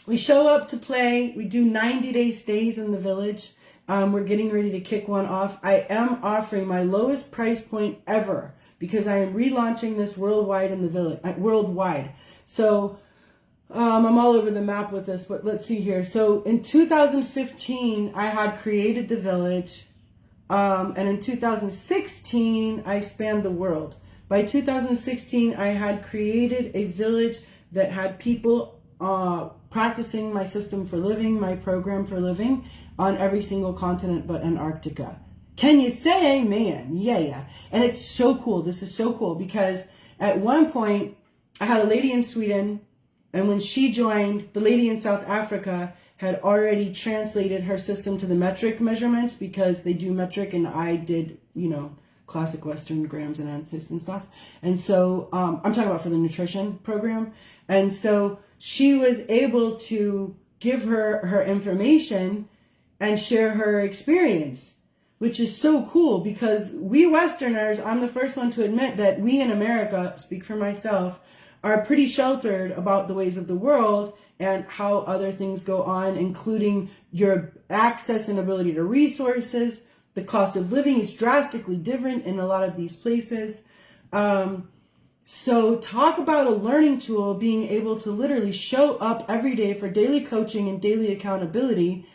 we show up to play. We do 90-day stays in the village. We're getting ready to kick one off. I am offering my lowest price point ever because I am relaunching this worldwide in the village. Worldwide. So, I'm all over the map with this, but let's see here. So, in 2015, I had created the village. And in 2016, I spanned the world. By 2016, I had created a village that had people practicing my system for living, my program for living, on every single continent but Antarctica. Can you say amen? Yeah. And it's so cool. This is so cool because at one point, I had a lady in Sweden, and when she joined, the lady in South Africa had already translated her system to the metric measurements because they do metric, and I did, classic Western grams and ounces and stuff. And so I'm talking about for the nutrition program. And so she was able to give her information and share her experience, which is so cool because we Westerners, I'm the first one to admit that we in America, speak for myself, are pretty sheltered about the ways of the world and how other things go on, including your access and ability to resources. The cost of living is drastically different in a lot of these places. So talk about a learning tool being able to literally show up every day for daily coaching and daily accountability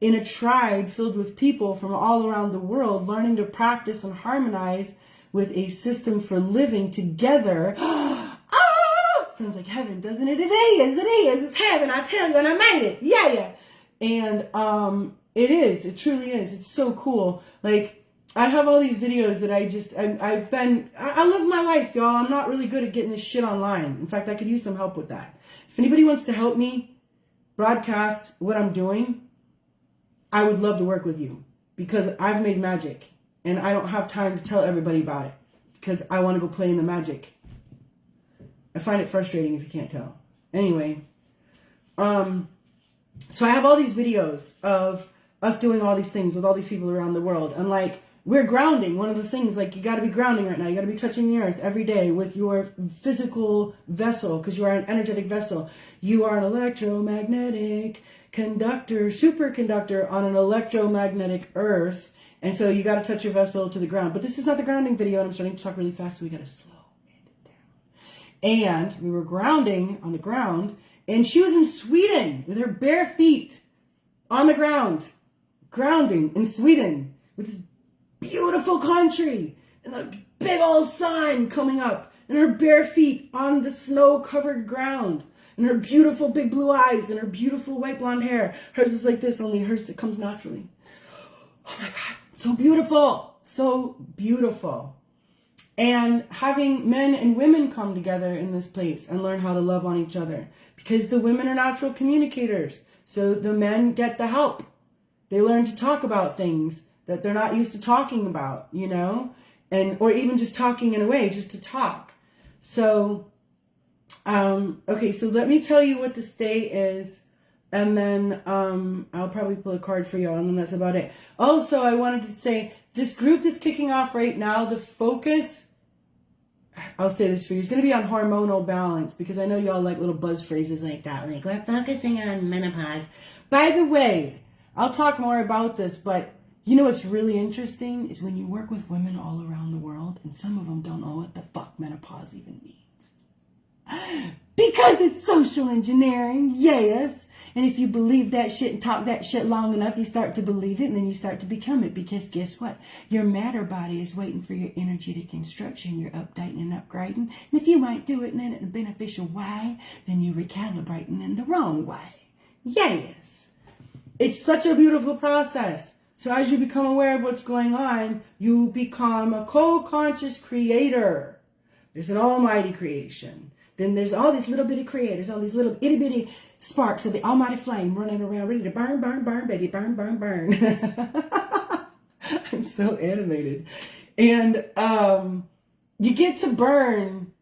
in a tribe filled with people from all around the world, learning to practice and harmonize with a system for living together. Sounds like heaven, doesn't it? It is. It's heaven. I tell you, and I made it. Yeah. And it is. It truly is. It's so cool. Like, I have all these videos that I live my life, y'all. I'm not really good at getting this shit online. In fact, I could use some help with that. If anybody wants to help me broadcast what I'm doing, I would love to work with you, because I've made magic and I don't have time to tell everybody about it because I want to go play in the magic. I find it frustrating if you can't tell. Anyway, so I have all these videos of us doing all these things with all these people around the world. And like, we're grounding. One of the things, like, you got to be grounding right now. You got to be touching the earth every day with your physical vessel, because you are an energetic vessel. You are an electromagnetic conductor, superconductor on an electromagnetic earth. And so you got to touch your vessel to the ground. But this is not the grounding video, and I'm starting to talk really fast, so we got to slow it down. And we were grounding on the ground, and she was in Sweden with her bare feet on the ground, grounding in Sweden with this beautiful country and a big old sun coming up, and her bare feet on the snow-covered ground, and her beautiful big blue eyes and her beautiful white blonde hair. Hers is like this, only hers, it comes naturally. Oh my God, so beautiful, so beautiful. And having men and women come together in this place and learn how to love on each other, because the women are natural communicators. So the men get the help. They learn to talk about things that they're not used to talking about, you know, and or even just talking in a way, just to talk. So, okay, so let me tell you what the stay is, and then I'll probably pull a card for y'all, and then that's about it. Oh, so I wanted to say, this group that's kicking off right now, the focus, I'll say this for you, it's going to be on hormonal balance, because I know y'all like little buzz phrases like that, like, we're focusing on menopause. By the way, I'll talk more about this, but you know what's really interesting is when you work with women all around the world, and some of them don't know what the fuck menopause even means. Because it's social engineering, yes. And if you believe that shit and talk that shit long enough, you start to believe it, and then you start to become it. Because guess what? Your matter body is waiting for your energetic instruction. You're updating and upgrading. And if you might do it in a beneficial way, then you're recalibrating in the wrong way. Yes. It's such a beautiful process. So as you become aware of what's going on, you become a co-conscious creator. There's an almighty creation. Then there's all these little bitty creators, all these little itty bitty sparks of the almighty flame running around, ready to burn, burn, burn, baby, burn, burn, burn. I'm so animated. And you get to burn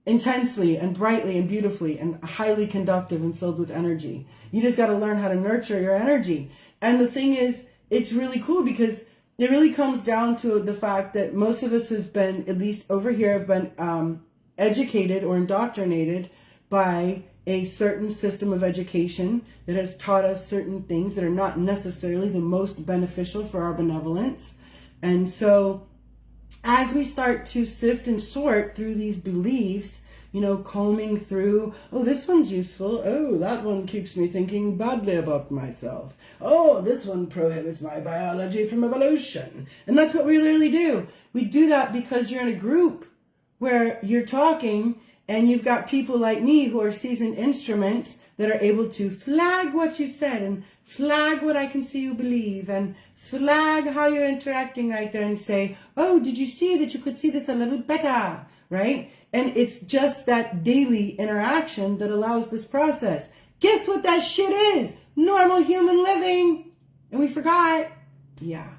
intensely and brightly and beautifully and highly conductive and filled with energy. You just got to learn how to nurture your energy. And the thing is, it's really cool, because it really comes down to the fact that most of us have been, at least over here, have been educated or indoctrinated by a certain system of education that has taught us certain things that are not necessarily the most beneficial for our benevolence. And so as we start to sift and sort through these beliefs, you know, combing through, oh, this one's useful. Oh, that one keeps me thinking badly about myself. Oh, this one prohibits my biology from evolution. And that's what we literally do. We do that because you're in a group where you're talking, and you've got people like me who are seasoned instruments that are able to flag what you said, and flag what I can see you believe, and flag how you're interacting right there, and say, oh, did you see that you could see this a little better, right? And it's just that daily interaction that allows this process. Guess what that shit is? Normal human living. And we forgot. Yeah.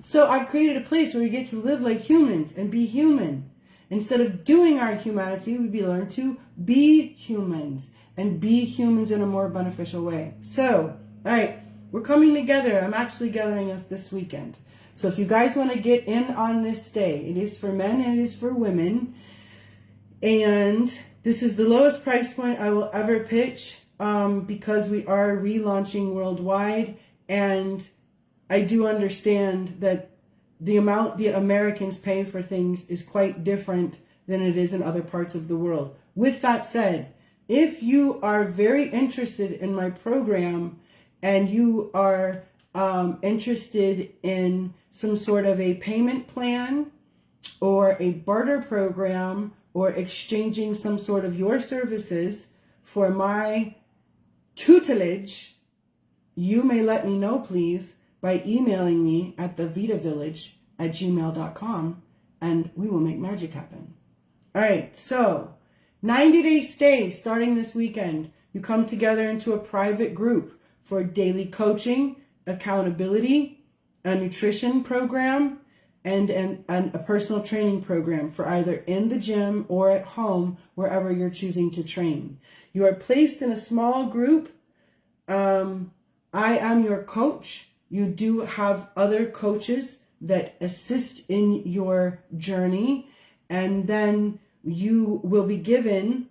So I've created a place where we get to live like humans and be human. Instead of doing our humanity, we learn to be humans, and be humans in a more beneficial way. So, all right, we're coming together. I'm actually gathering us this weekend. So if you guys want to get in on this stay, it is for men and it is for women. And this is the lowest price point I will ever pitch, because we are relaunching worldwide. And I do understand that the amount the Americans pay for things is quite different than it is in other parts of the world. With that said, if you are very interested in my program and you are interested in some sort of a payment plan or a barter program or exchanging some sort of your services for my tutelage, you may let me know, please, by emailing me at thevitavillage@gmail.com, and we will make magic happen. All right, so 90-day stay starting this weekend. You come together into a private group for daily coaching, accountability, a nutrition program, and a personal training program for either in the gym or at home, wherever you're choosing to train. You are placed in a small group. I am your coach. You do have other coaches that assist in your journey, and then you will be given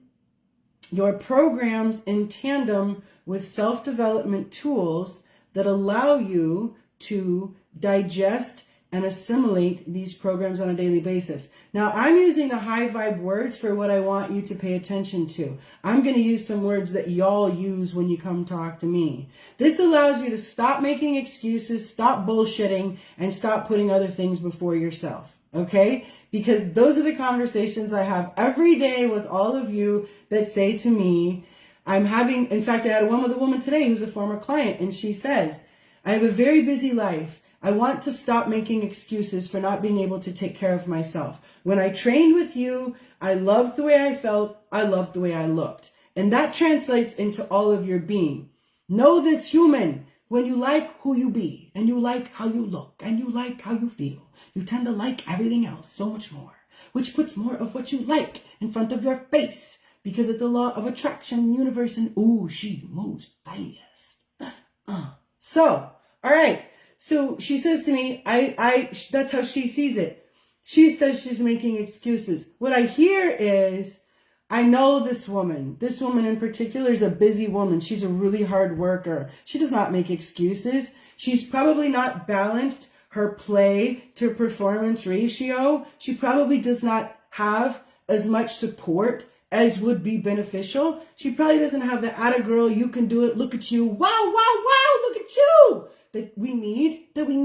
your programs in tandem with self-development tools that allow you to digest and assimilate these programs on a daily basis. Now, I'm using the high vibe words for what I want you to pay attention to. I'm going to use some words that y'all use when you come talk to me. This allows you to stop making excuses, stop bullshitting, and stop putting other things before yourself. Okay? Because those are the conversations I have every day with all of you that say to me, in fact, I had one with a woman today who's a former client, and she says, I have a very busy life. I want to stop making excuses for not being able to take care of myself. When I trained with you, I loved the way I felt. I loved the way I looked. And that translates into all of your being. Know this, human. When you like who you be, and you like how you look, and you like how you feel, you tend to like everything else so much more, which puts more of what you like in front of your face, because it's the law of attraction, universe, and ooh, she moves fast. So, all right. So she says to me, that's how she sees it. She says she's making excuses. What I hear is, I know this woman. This woman in particular is a busy woman. She's a really hard worker. She does not make excuses. She's probably not balanced her play to performance ratio. She probably does not have as much support as would be beneficial. She probably doesn't have the atta girl, you can do it, look at you, wow, wow, wow, look at you, that we need. We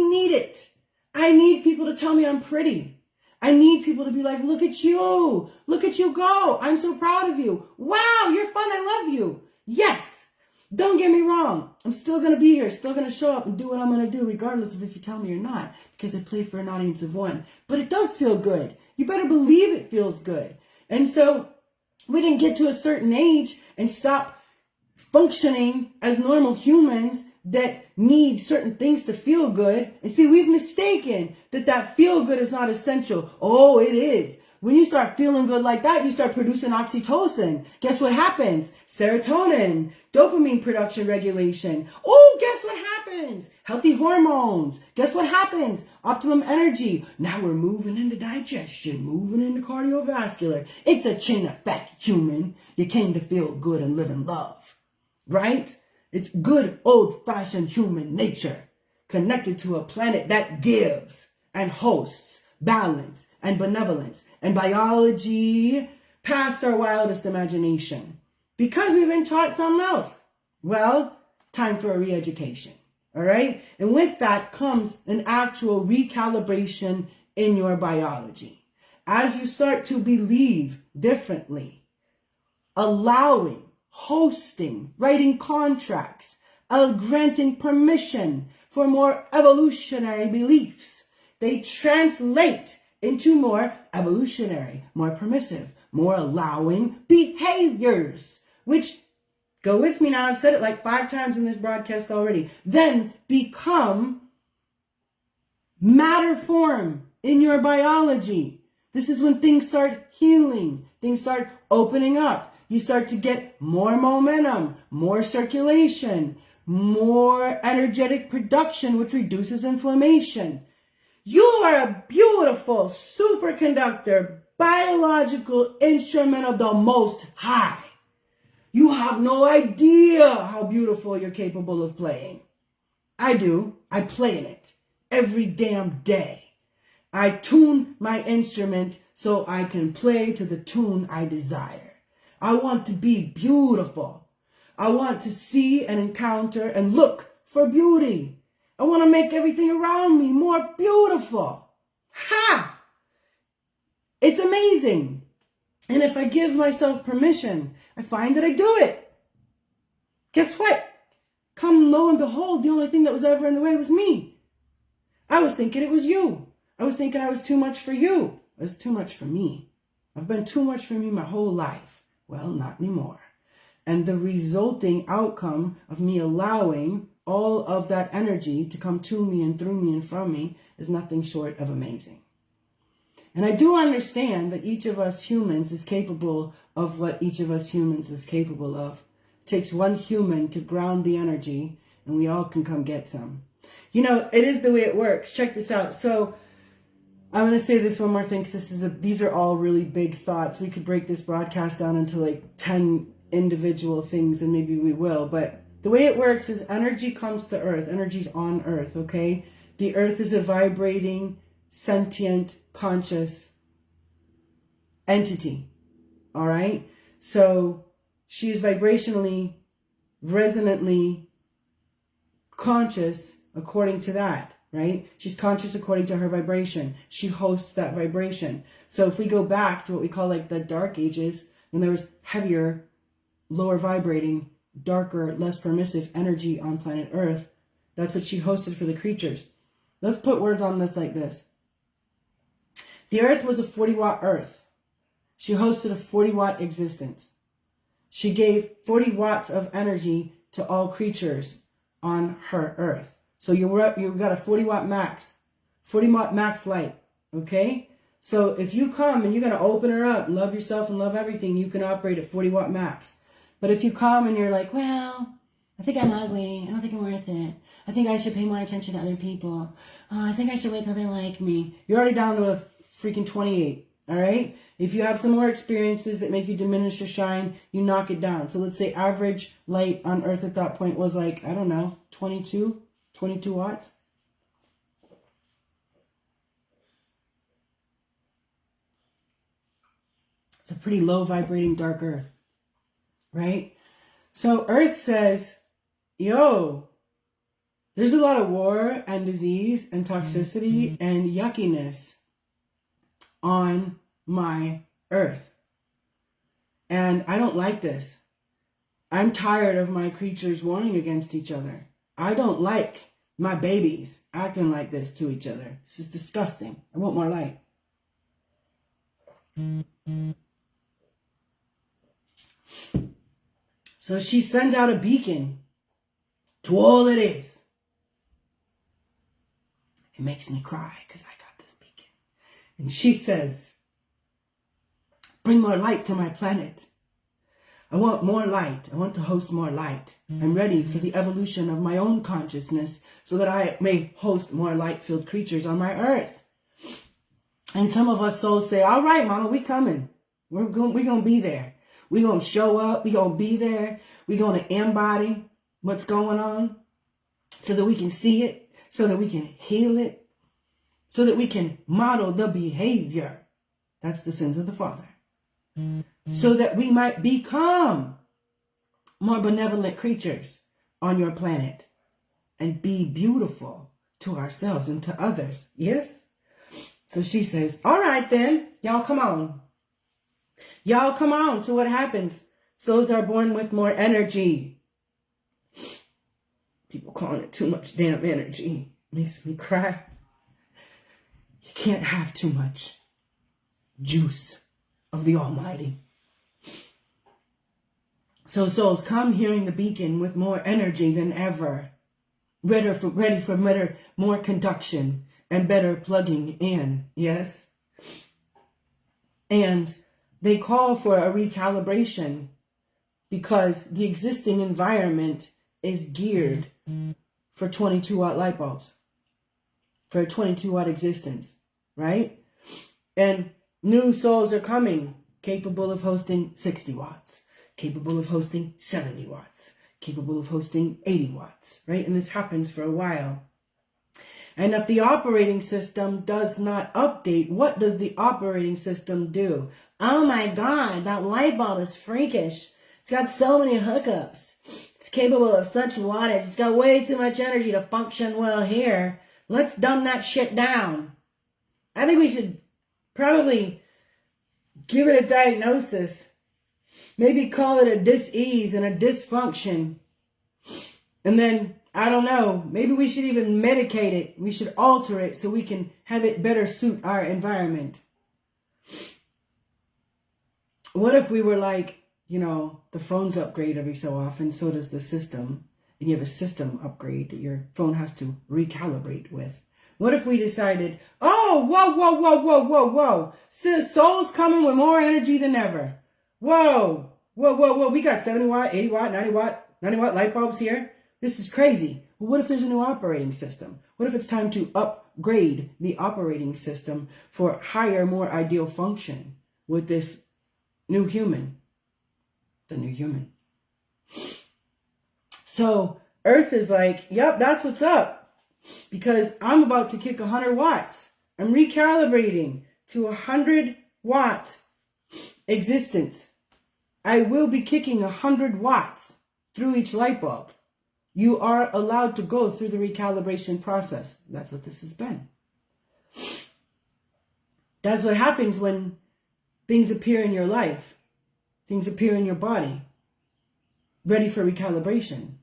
need it. I need people to tell me I'm pretty. I need people to be like, look at you go. I'm so proud of you. Wow, you're fun, I love you. Yes, don't get me wrong. I'm still going to be here, still going to show up and do what I'm going to do, regardless of if you tell me or not, because I play for an audience of one. But it does feel good. You better believe it feels good. And so we didn't get to a certain age and stop functioning as normal humans that need certain things to feel good. And see, we've mistaken that feel good is not essential. Oh, it is. When you start feeling good like that, you start producing oxytocin. Guess what happens? Serotonin, dopamine production regulation. Oh, guess what happens? Healthy hormones. Guess what happens? Optimum energy. Now we're moving into digestion, moving into cardiovascular. It's a chain effect, human. You came to feel good and live in love, right? It's good old-fashioned human nature connected to a planet that gives and hosts balance and benevolence and biology past our wildest imagination, because we've been taught something else. Well, time for a re-education. All right. And with that comes an actual recalibration in your biology. As you start to believe differently, allowing, hosting, writing contracts, granting permission for more evolutionary beliefs, they translate into more evolutionary, more permissive, more allowing behaviors, which, go with me now, I've said it like 5 times in this broadcast already, then become matter form in your biology. This is when things start healing, things start opening up. You start to get more momentum, more circulation, more energetic production, which reduces inflammation. You are a beautiful superconductor, biological instrument of the Most High. You have no idea how beautiful you're capable of playing. I do. I play in it every damn day. I tune my instrument so I can play to the tune I desire. I want to be beautiful. I want to see and encounter and look for beauty. I want to make everything around me more beautiful. Ha! It's amazing. And if I give myself permission, I find that I do it. Guess what? Come lo and behold, the only thing that was ever in the way was me. I was thinking it was you. I was thinking I was too much for you. It was too much for me. I've been too much for me my whole life. Well, not anymore. And the resulting outcome of me allowing all of that energy to come to me and through me and from me is nothing short of amazing. And I do understand that each of us humans is capable of what each of us humans is capable of. It takes one human to ground the energy, and we all can come get some. You know, it is the way it works. Check this out. So I'm going to say this one more thing, because these are all really big thoughts. We could break this broadcast down into like 10 individual things, and maybe we will. But the way it works is energy comes to Earth. Energy's on Earth, okay? The Earth is a vibrating, sentient, conscious entity, all right? So she is vibrationally, resonantly conscious according to that, right? She's conscious according to her vibration. She hosts that vibration. So if we go back to what we call like the dark ages, when there was heavier, lower vibrating, darker, less permissive energy on planet Earth, that's what she hosted for the creatures. Let's put words on this like this. The Earth was a 40-watt Earth. She hosted a 40-watt existence. She gave 40 watts of energy to all creatures on her Earth. So you've got a 40-watt max, 40-watt max light, okay? So if you come and you're going to open her up, love yourself and love everything, you can operate at 40-watt max. But if you come and you're like, well, I think I'm ugly. I don't think I'm worth it. I think I should pay more attention to other people. I think I should wait till they like me. You're already down to a freaking 28, all right? If you have some more experiences that make you diminish your shine, you knock it down. So let's say average light on Earth at that point was like, I don't know, 22 watts. It's a pretty low vibrating dark Earth, right? So Earth says, yo, there's a lot of war and disease and toxicity and yuckiness on my Earth. And I don't like this. I'm tired of my creatures warring against each other. I don't like my babies acting like this to each other. This is disgusting. I want more light. So she sends out a beacon to all it is. It makes me cry because I got this beacon. And she says, bring more light to my planet. I want more light. I want to host more light. I'm ready for the evolution of my own consciousness so that I may host more light-filled creatures on my Earth. And some of us souls say, all right, mama, we coming. We're going to be there. We're going to show up. We're going to be there. We're going to embody what's going on so that we can see it, so that we can heal it, so that we can model the behavior. That's the sins of the father. So that we might become more benevolent creatures on your planet and be beautiful to ourselves and to others. Yes? So she says, all right then, y'all come on. Y'all come on. So what happens? Souls are born with more energy. People calling it too much damn energy. Makes me cry. You can't have too much juice of the Almighty. So souls come hearing the beacon with more energy than ever. Ready for more conduction and better plugging in. Yes? And they call for a recalibration because the existing environment is geared for 22-watt light bulbs, for a 22-watt existence, right? And new souls are coming, capable of hosting 60 watts, capable of hosting 70 watts, capable of hosting 80 watts, right? And this happens for a while. And if the operating system does not update, what does the operating system do? Oh my God, that light bulb is freakish. It's got so many hookups. It's capable of such wattage. It's got way too much energy to function well here. Let's dumb that shit down. I think we should probably give it a diagnosis. Maybe call it a dis-ease and a dysfunction. And then, I don't know, maybe we should even medicate it. We should alter it so we can have it better suit our environment. What if we were like, the phones upgrade every so often, so does the system. And you have a system upgrade that your phone has to recalibrate with. What if we decided, oh, whoa. Soul's coming with more energy than ever. Whoa. We got 70 watt, 80 watt, 90 watt light bulbs here. This is crazy. Well, what if there's a new operating system? What if it's time to upgrade the operating system for higher, more ideal function with this new human? The new human. So Earth is like, yep, that's what's up. Because I'm about to kick 100 watts. I'm recalibrating to 100 watt existence. I will be kicking 100 watts through each light bulb. You are allowed to go through the recalibration process. That's what this has been. That's what happens when things appear in your life. Things appear in your body. Ready for recalibration.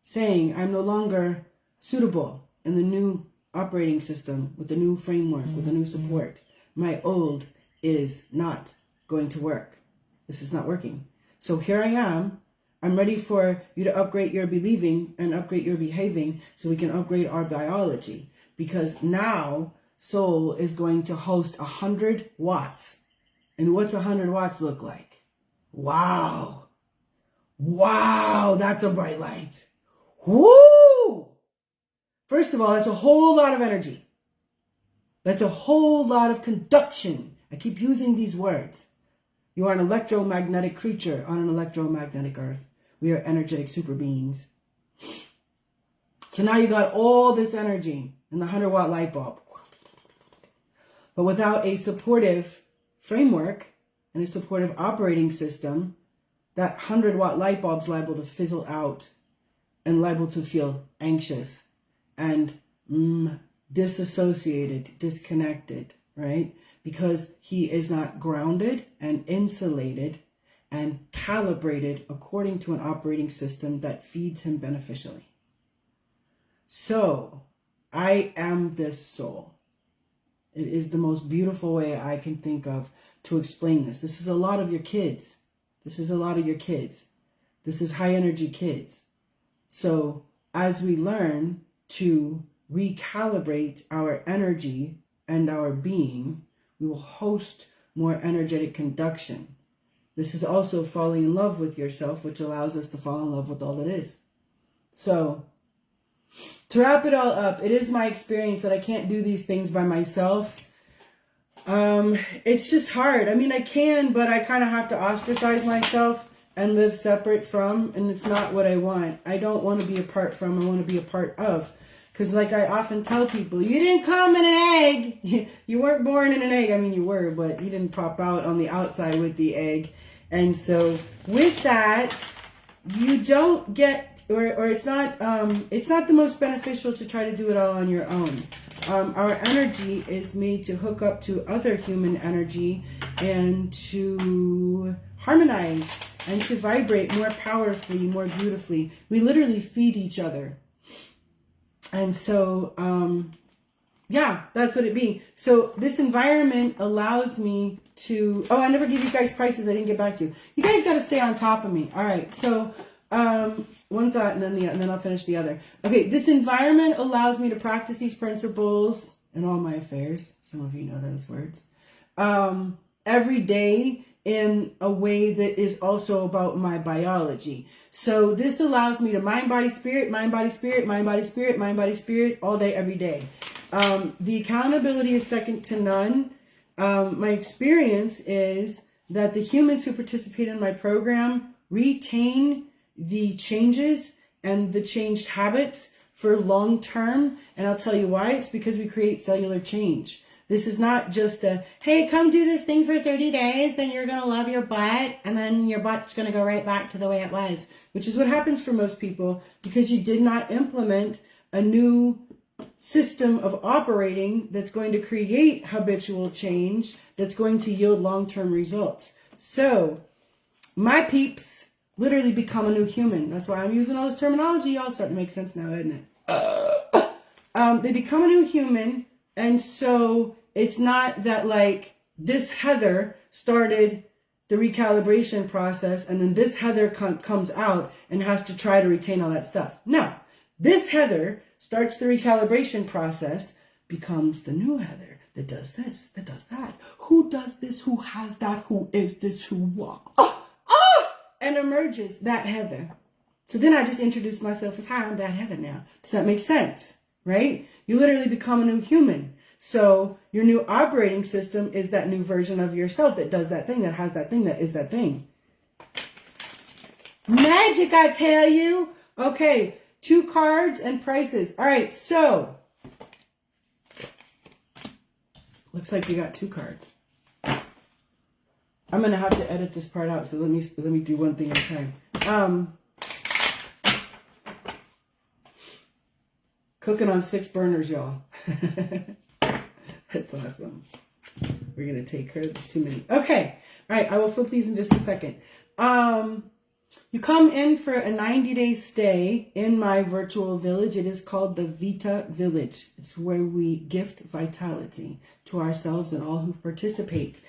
Saying, I'm no longer suitable in the new operating system, with the new framework, with the new support. My old is not going to work. This is not working. So here I am. I'm ready for you to upgrade your believing and upgrade your behaving so we can upgrade our biology. Because now soul is going to host 100 watts. And what's 100 watts look like? Wow. That's a bright light. Woo! First of all, that's a whole lot of energy. That's a whole lot of conduction. I keep using these words. You are an electromagnetic creature on an electromagnetic earth. We are energetic super beings. So now you got all this energy in the 100 watt light bulb. But without a supportive framework and a supportive operating system, that 100 watt light bulb's liable to fizzle out and liable to feel anxious and disassociated, disconnected, right? Because he is not grounded and insulated and calibrated according to an operating system that feeds him beneficially. So, I am this soul. It is the most beautiful way I can think of to explain this. This is a lot of your kids. This is high energy kids. So, as we learn to recalibrate our energy and our being, we will host more energetic conduction. This is also falling in love with yourself, which allows us to fall in love with all that is. So, to wrap it all up, it is my experience that I can't do these things by myself. It's just hard. I mean, I can, but I kind of have to ostracize myself and live separate from, and it's not what I want. I don't want to be apart from, I want to be a part of. Because like I often tell people, you didn't come in an egg. You weren't born in an egg. I mean, you were, but you didn't pop out on the outside with the egg. And so with that, you don't get, or it's not the most beneficial to try to do it all on your own. Our energy is made to hook up to other human energy and to harmonize and to vibrate more powerfully, more beautifully. We literally feed each other. And so, yeah, that's what it be. So this environment allows me to, I never gave you guys prices. I didn't get back to you. You guys got to stay on top of me. All right. So, one thought and then I'll finish the other. Okay. This environment allows me to practice these principles in all my affairs. Some of you know those words. Every day in a way that is also about my biology. So this allows me to mind, body, spirit, mind, body, spirit, mind, body, spirit, mind, body, spirit, all day, every day. The accountability is second to none. My experience is that the humans who participate in my program retain the changes and the changed habits for long term. And I'll tell you why. It's because we create cellular change. This is not just a, hey, come do this thing for 30 days and you're going to love your butt and then your butt's going to go right back to the way it was, which is what happens for most people because you did not implement a new system of operating that's going to create habitual change that's going to yield long-term results. So my peeps literally become a new human. That's why I'm using all this terminology. Y'all starting to make sense now, isn't it? They become a new human. And so it's not that like this Heather started the recalibration process and then this Heather comes out and has to try to retain all that stuff. No, this Heather starts the recalibration process, becomes the new Heather that does this, that does that. Who does this? Who has that? Who is this? Who what? And emerges that Heather. So then I just introduce myself as, hi, I'm that Heather now. Does that make sense? Right? You literally become a new human. So your new operating system is that new version of yourself that does that thing, that has that thing, that is that thing. Magic, I tell you. Okay, 2 cards and prices. All right, so looks like we got 2 cards. I'm gonna have to edit this part out, so let me do one thing at a time. Cooking on 6 burners, y'all. That's awesome. We're gonna take her. There's too many. Okay. All right. I will flip these in just a second. You come in for a 90-day stay in my virtual village. It is called the Vita Village. It's where we gift vitality to ourselves and all who participate.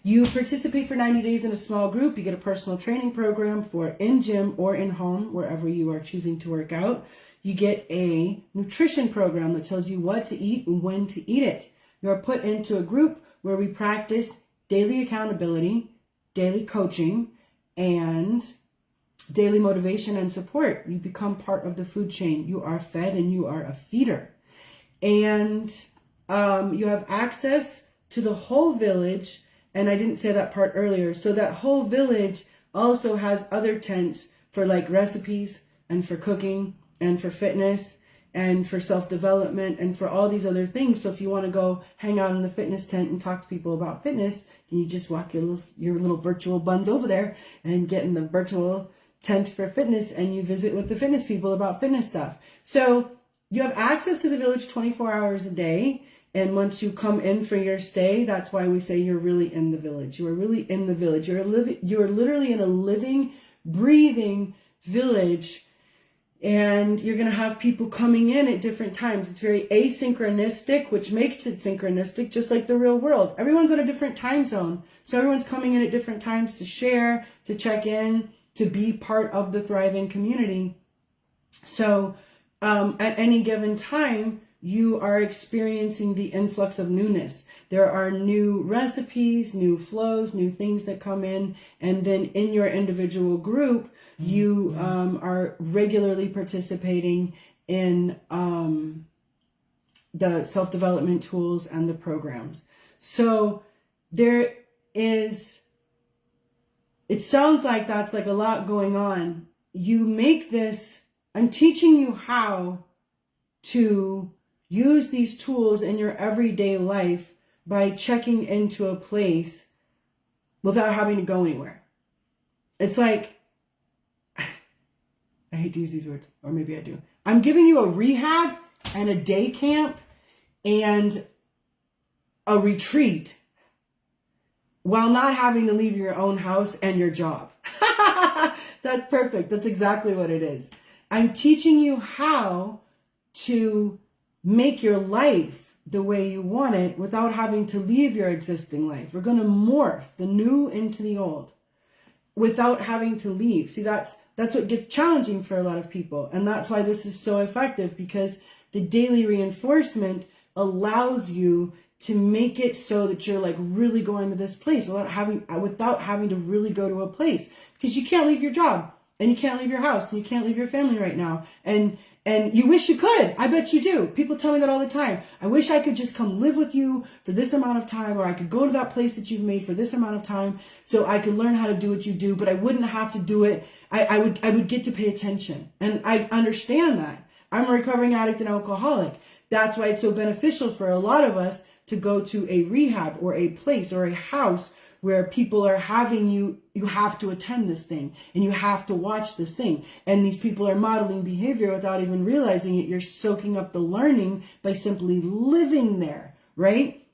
You participate for 90 days in a small group. You get a personal training program for in gym or in home, wherever you are choosing to work out. You get a nutrition program that tells you what to eat and when to eat it. You're put into a group where we practice daily accountability, daily coaching, and daily motivation and support. You become part of the food chain. You are fed and you are a feeder. And you have access to the whole village. And I didn't say that part earlier. So that whole village also has other tents for like recipes and for cooking and for fitness and for self-development and for all these other things. So if you want to go hang out in the fitness tent and talk to people about fitness, then you just walk your little virtual buns over there and get in the virtual tent for fitness and you visit with the fitness people about fitness stuff. So you have access to the village 24 hours a day. And once you come in for your stay, that's why we say you're really in the village. You are really in the village. You're literally in a living, breathing village. And you're going to have people coming in at different times. It's very asynchronistic, which makes it synchronistic, just like the real world. Everyone's at a different time zone. So everyone's coming in at different times to share, to check in, to be part of the thriving community. So at any given time, you are experiencing the influx of newness. There are new recipes, new flows, new things that come in. And then in your individual group, you are regularly participating in the self-development tools and the programs. So there is, it sounds like that's like a lot going on. You make this, I'm teaching you how to use these tools in your everyday life by checking into a place without having to go anywhere. It's like, I hate to use these words, or maybe I do. I'm giving you a rehab and a day camp and a retreat while not having to leave your own house and your job. That's perfect. That's exactly what it is. I'm teaching you how to make your life the way you want it without having to leave your existing life. We're going to morph the new into the old without having to leave. See, that's what gets challenging for a lot of people. And that's why this is so effective, because the daily reinforcement allows you to make it so that you're like really going to this place without having to really go to a place, because you can't leave your job and you can't leave your house and you can't leave your family right now. And you wish you could. I bet you do. People tell me that all the time. I wish I could just come live with you for this amount of time, or I could go to that place that you've made for this amount of time so I could learn how to do what you do, but I wouldn't have to do it. I would get to pay attention. And I understand that. I'm a recovering addict and alcoholic. That's why it's so beneficial for a lot of us to go to a rehab or a place or a house where people are having you have to attend this thing and you have to watch this thing. And these people are modeling behavior without even realizing it. You're soaking up the learning by simply living there, right?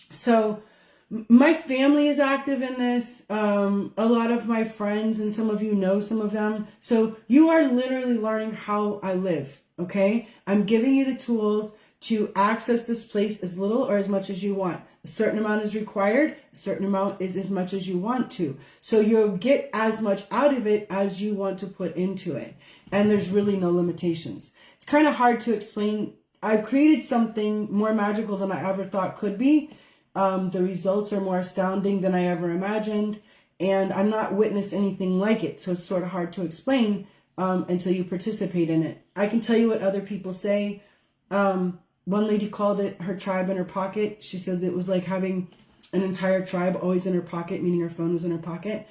So my family is active in this. A lot of my friends, and some of you know some of them. So you are literally learning how I live, okay? I'm giving you the tools to access this place as little or as much as you want. A certain amount is required. A certain amount is as much as you want to. So you'll get as much out of it as you want to put into it. And there's really no limitations. It's kind of hard to explain. I've created something more magical than I ever thought could be. The results are more astounding than I ever imagined. And I'm not witnessed anything like it. So it's sort of hard to explain until you participate in it. I can tell you what other people say. One lady called it her tribe in her pocket. She said it was like having an entire tribe always in her pocket, meaning her phone was in her pocket.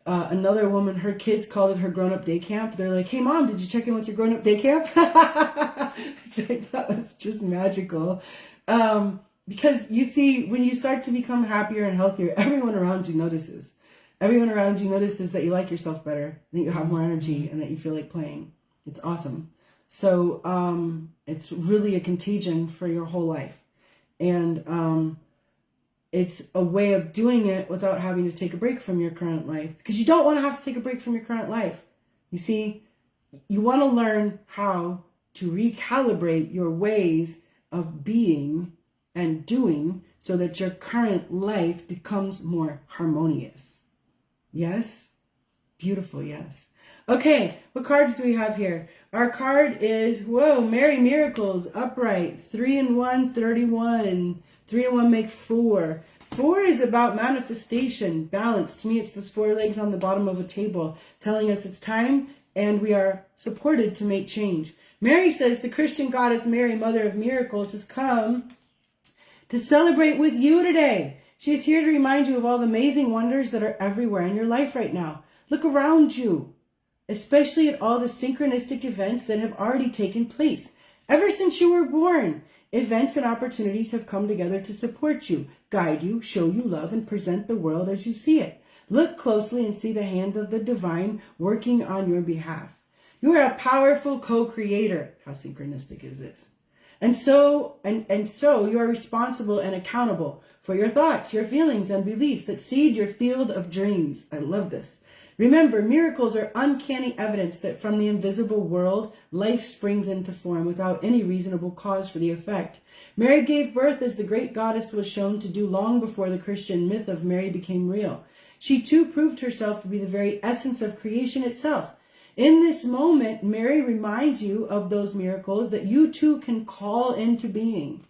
Another woman, her kids called it her grown-up day camp. They're like, hey, Mom, did you check in with your grown-up day camp? Which I thought was just magical. Because you see, when you start to become happier and healthier, everyone around you notices. Everyone around you notices that you like yourself better, that you have more energy, and that you feel like playing. It's awesome. So it's really a contagion for your whole life. And it's a way of doing it without having to take a break from your current life. Because you don't want to have to take a break from your current life. You see, you want to learn how to recalibrate your ways of being and doing so that your current life becomes more harmonious. Yes? Beautiful, yes. Okay, what cards do we have here? Our card is, whoa, Merry Miracles, upright, 3 and 1, 31. 3 and 1 make 4. 4 is about manifestation, balance. To me, it's those 4 legs on the bottom of a table telling us it's time and we are supported to make change. Mary says the Christian goddess Mary, Mother of Miracles, has come to celebrate with you today. She is here to remind you of all the amazing wonders that are everywhere in your life right now. Look around you, especially at all the synchronistic events that have already taken place. Ever since you were born, events and opportunities have come together to support you, guide you, show you love, and present the world as you see it. Look closely and see the hand of the divine working on your behalf. You are a powerful co-creator. How synchronistic is this? And so you are responsible and accountable for your thoughts, your feelings, and beliefs that seed your field of dreams. I love this. Remember, miracles are uncanny evidence that from the invisible world, life springs into form without any reasonable cause for the effect. Mary gave birth as the great goddess was shown to do long before the Christian myth of Mary became real. She too proved herself to be the very essence of creation itself. In this moment, Mary reminds you of those miracles that you too can call into being.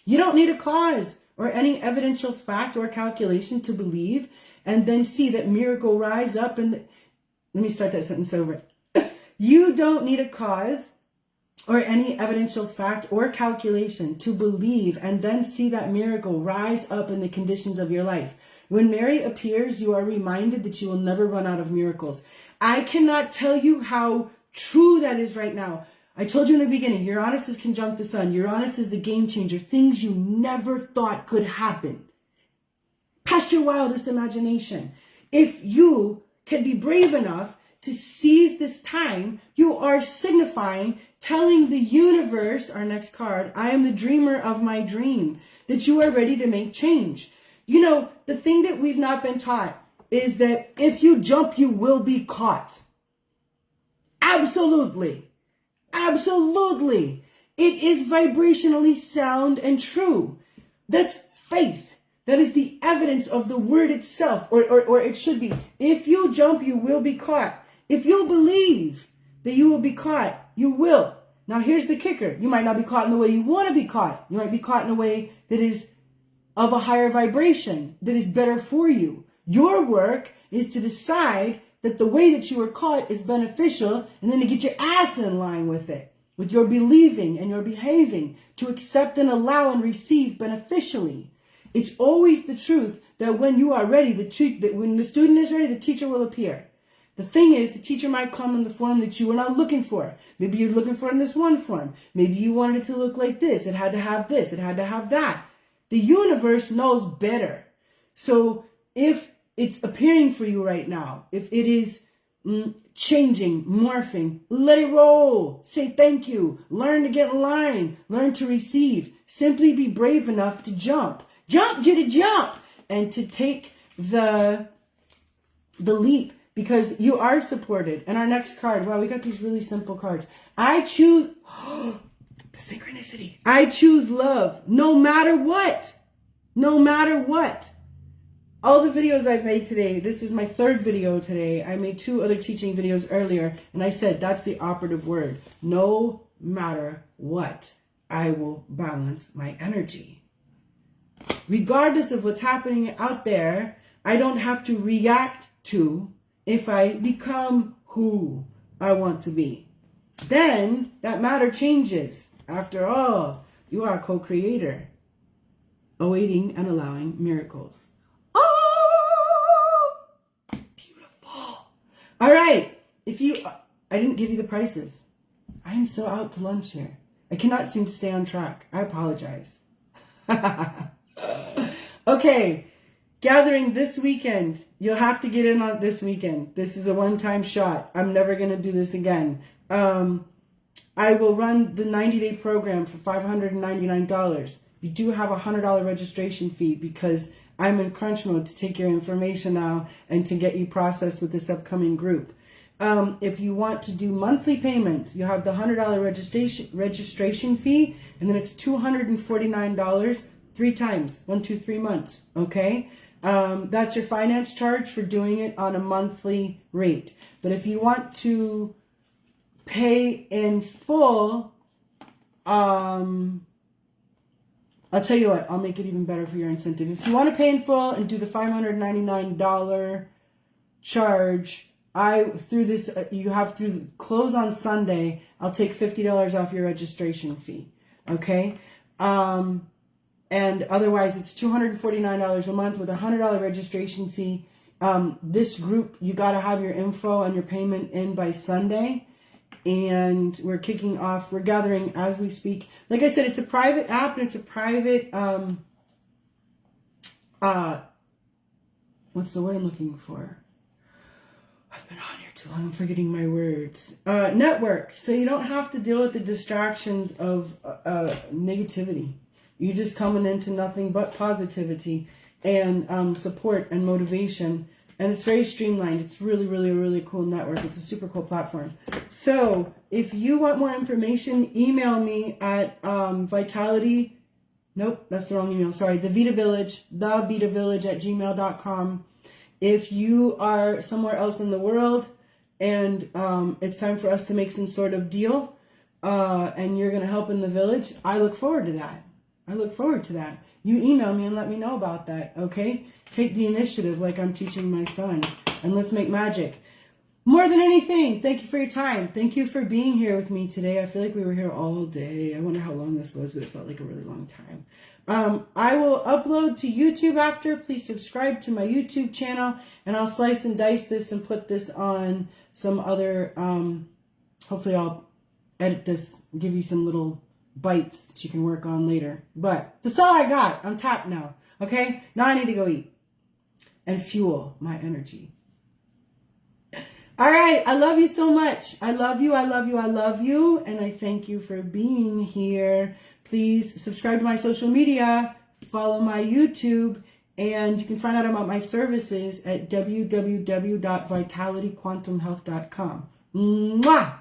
You don't need a cause or any evidential fact or calculation to believe and then see that miracle rise up. And let me start that sentence over. You don't need a cause or any evidential fact or calculation to believe and then see that miracle rise up in the conditions of your life. When Mary appears, you are reminded that you will never run out of miracles. I cannot tell you how true that is right now. I told you in the beginning, Uranus is conjunct the sun. Uranus is the game changer. Things you never thought could happen. Past your wildest imagination. If you can be brave enough to seize this time, you are signifying, telling the universe, our next card, I am the dreamer of my dream, that you are ready to make change. You know, the thing that we've not been taught is that if you jump, you will be caught. Absolutely. Absolutely. It is vibrationally sound and true. That's faith. That is the evidence of the word itself, or it should be. If you jump, you will be caught. If you believe that you will be caught, you will. Now, here's the kicker. You might not be caught in the way you want to be caught. You might be caught in a way that is of a higher vibration, that is better for you. Your work is to decide that the way that you were caught is beneficial, and then to get your ass in line with it, with your believing and your behaving, to accept and allow and receive beneficially. It's always the truth that when you are ready, that when the student is ready, the teacher will appear. The thing is, the teacher might come in the form that you were not looking for. Maybe you're looking for it in this one form. Maybe you wanted it to look like this. It had to have this. It had to have that. The universe knows better. So if it's appearing for you right now, if it is changing, morphing, let it roll. Say thank you. Learn to get in line. Learn to receive. Simply be brave enough to jump. Jump, Jitty, jump. And to take the leap, because you are supported. And our next card, wow, we got these really simple cards. I choose, the synchronicity. I choose love, no matter what. No matter what. All the videos I've made today, this is my third video today. I made 2 other teaching videos earlier, and I said that's the operative word. No matter what, I will balance my energy. Regardless of what's happening out there, I don't have to react to if I become who I want to be. Then that matter changes. After all, you are a co-creator, awaiting and allowing miracles. Oh, beautiful. All right. I didn't give you the prices. I am so out to lunch here. I cannot seem to stay on track. I apologize. Okay. Gathering this weekend. You'll have to get in on it this weekend. This is a one-time shot. I'm never going to do this again. I will run the 90-day program for $599. You do have a $100 registration fee because I'm in crunch mode to take your information now and to get you processed with this upcoming group. If you want to do monthly payments, you have the $100 registration fee, and then it's $249 3 times, 1, 2, 3 months. Okay. That's your finance charge for doing it on a monthly rate. But if you want to pay in full, I'll tell you what, I'll make it even better for your incentive. If you want to pay in full and do the $599 charge, you have through close on Sunday, I'll take $50 off your registration fee. Okay. And otherwise it's $249 a month with a $100 registration fee. This group, you got to have your info and your payment in by Sunday. And we're kicking off, we're gathering as we speak. Like I said, it's a private app and it's a private, what's the word I'm looking for? I've been on here too long, I'm forgetting my words. Network. So you don't have to deal with the distractions of negativity. You're just coming into nothing but positivity and support and motivation. And it's very streamlined. It's really, really, a really cool network. It's a super cool platform. So if you want more information, email me at Vitality. Nope, that's the wrong email. Sorry, the Vita Village at gmail.com. If you are somewhere else in the world and it's time for us to make some sort of deal and you're going to help in the village, I look forward to that. I look forward to that. You email me and let me know about that, okay? Take the initiative like I'm teaching my son, and let's make magic. More than anything, thank you for your time. Thank you for being here with me today. I feel like we were here all day. I wonder how long this was, but it felt like a really long time. I will upload to YouTube after. Please subscribe to my YouTube channel, and I'll slice and dice this and put this on some other, hopefully I'll edit this, give you some little bites that you can work on later. But that's all I got. I'm tapped now. Okay? Now I need to go eat and fuel my energy. All right. I love you so much. I love you. I love you. I love you. And I thank you for being here. Please subscribe to my social media, follow my YouTube, and you can find out about my services at www.vitalityquantumhealth.com. Mwah!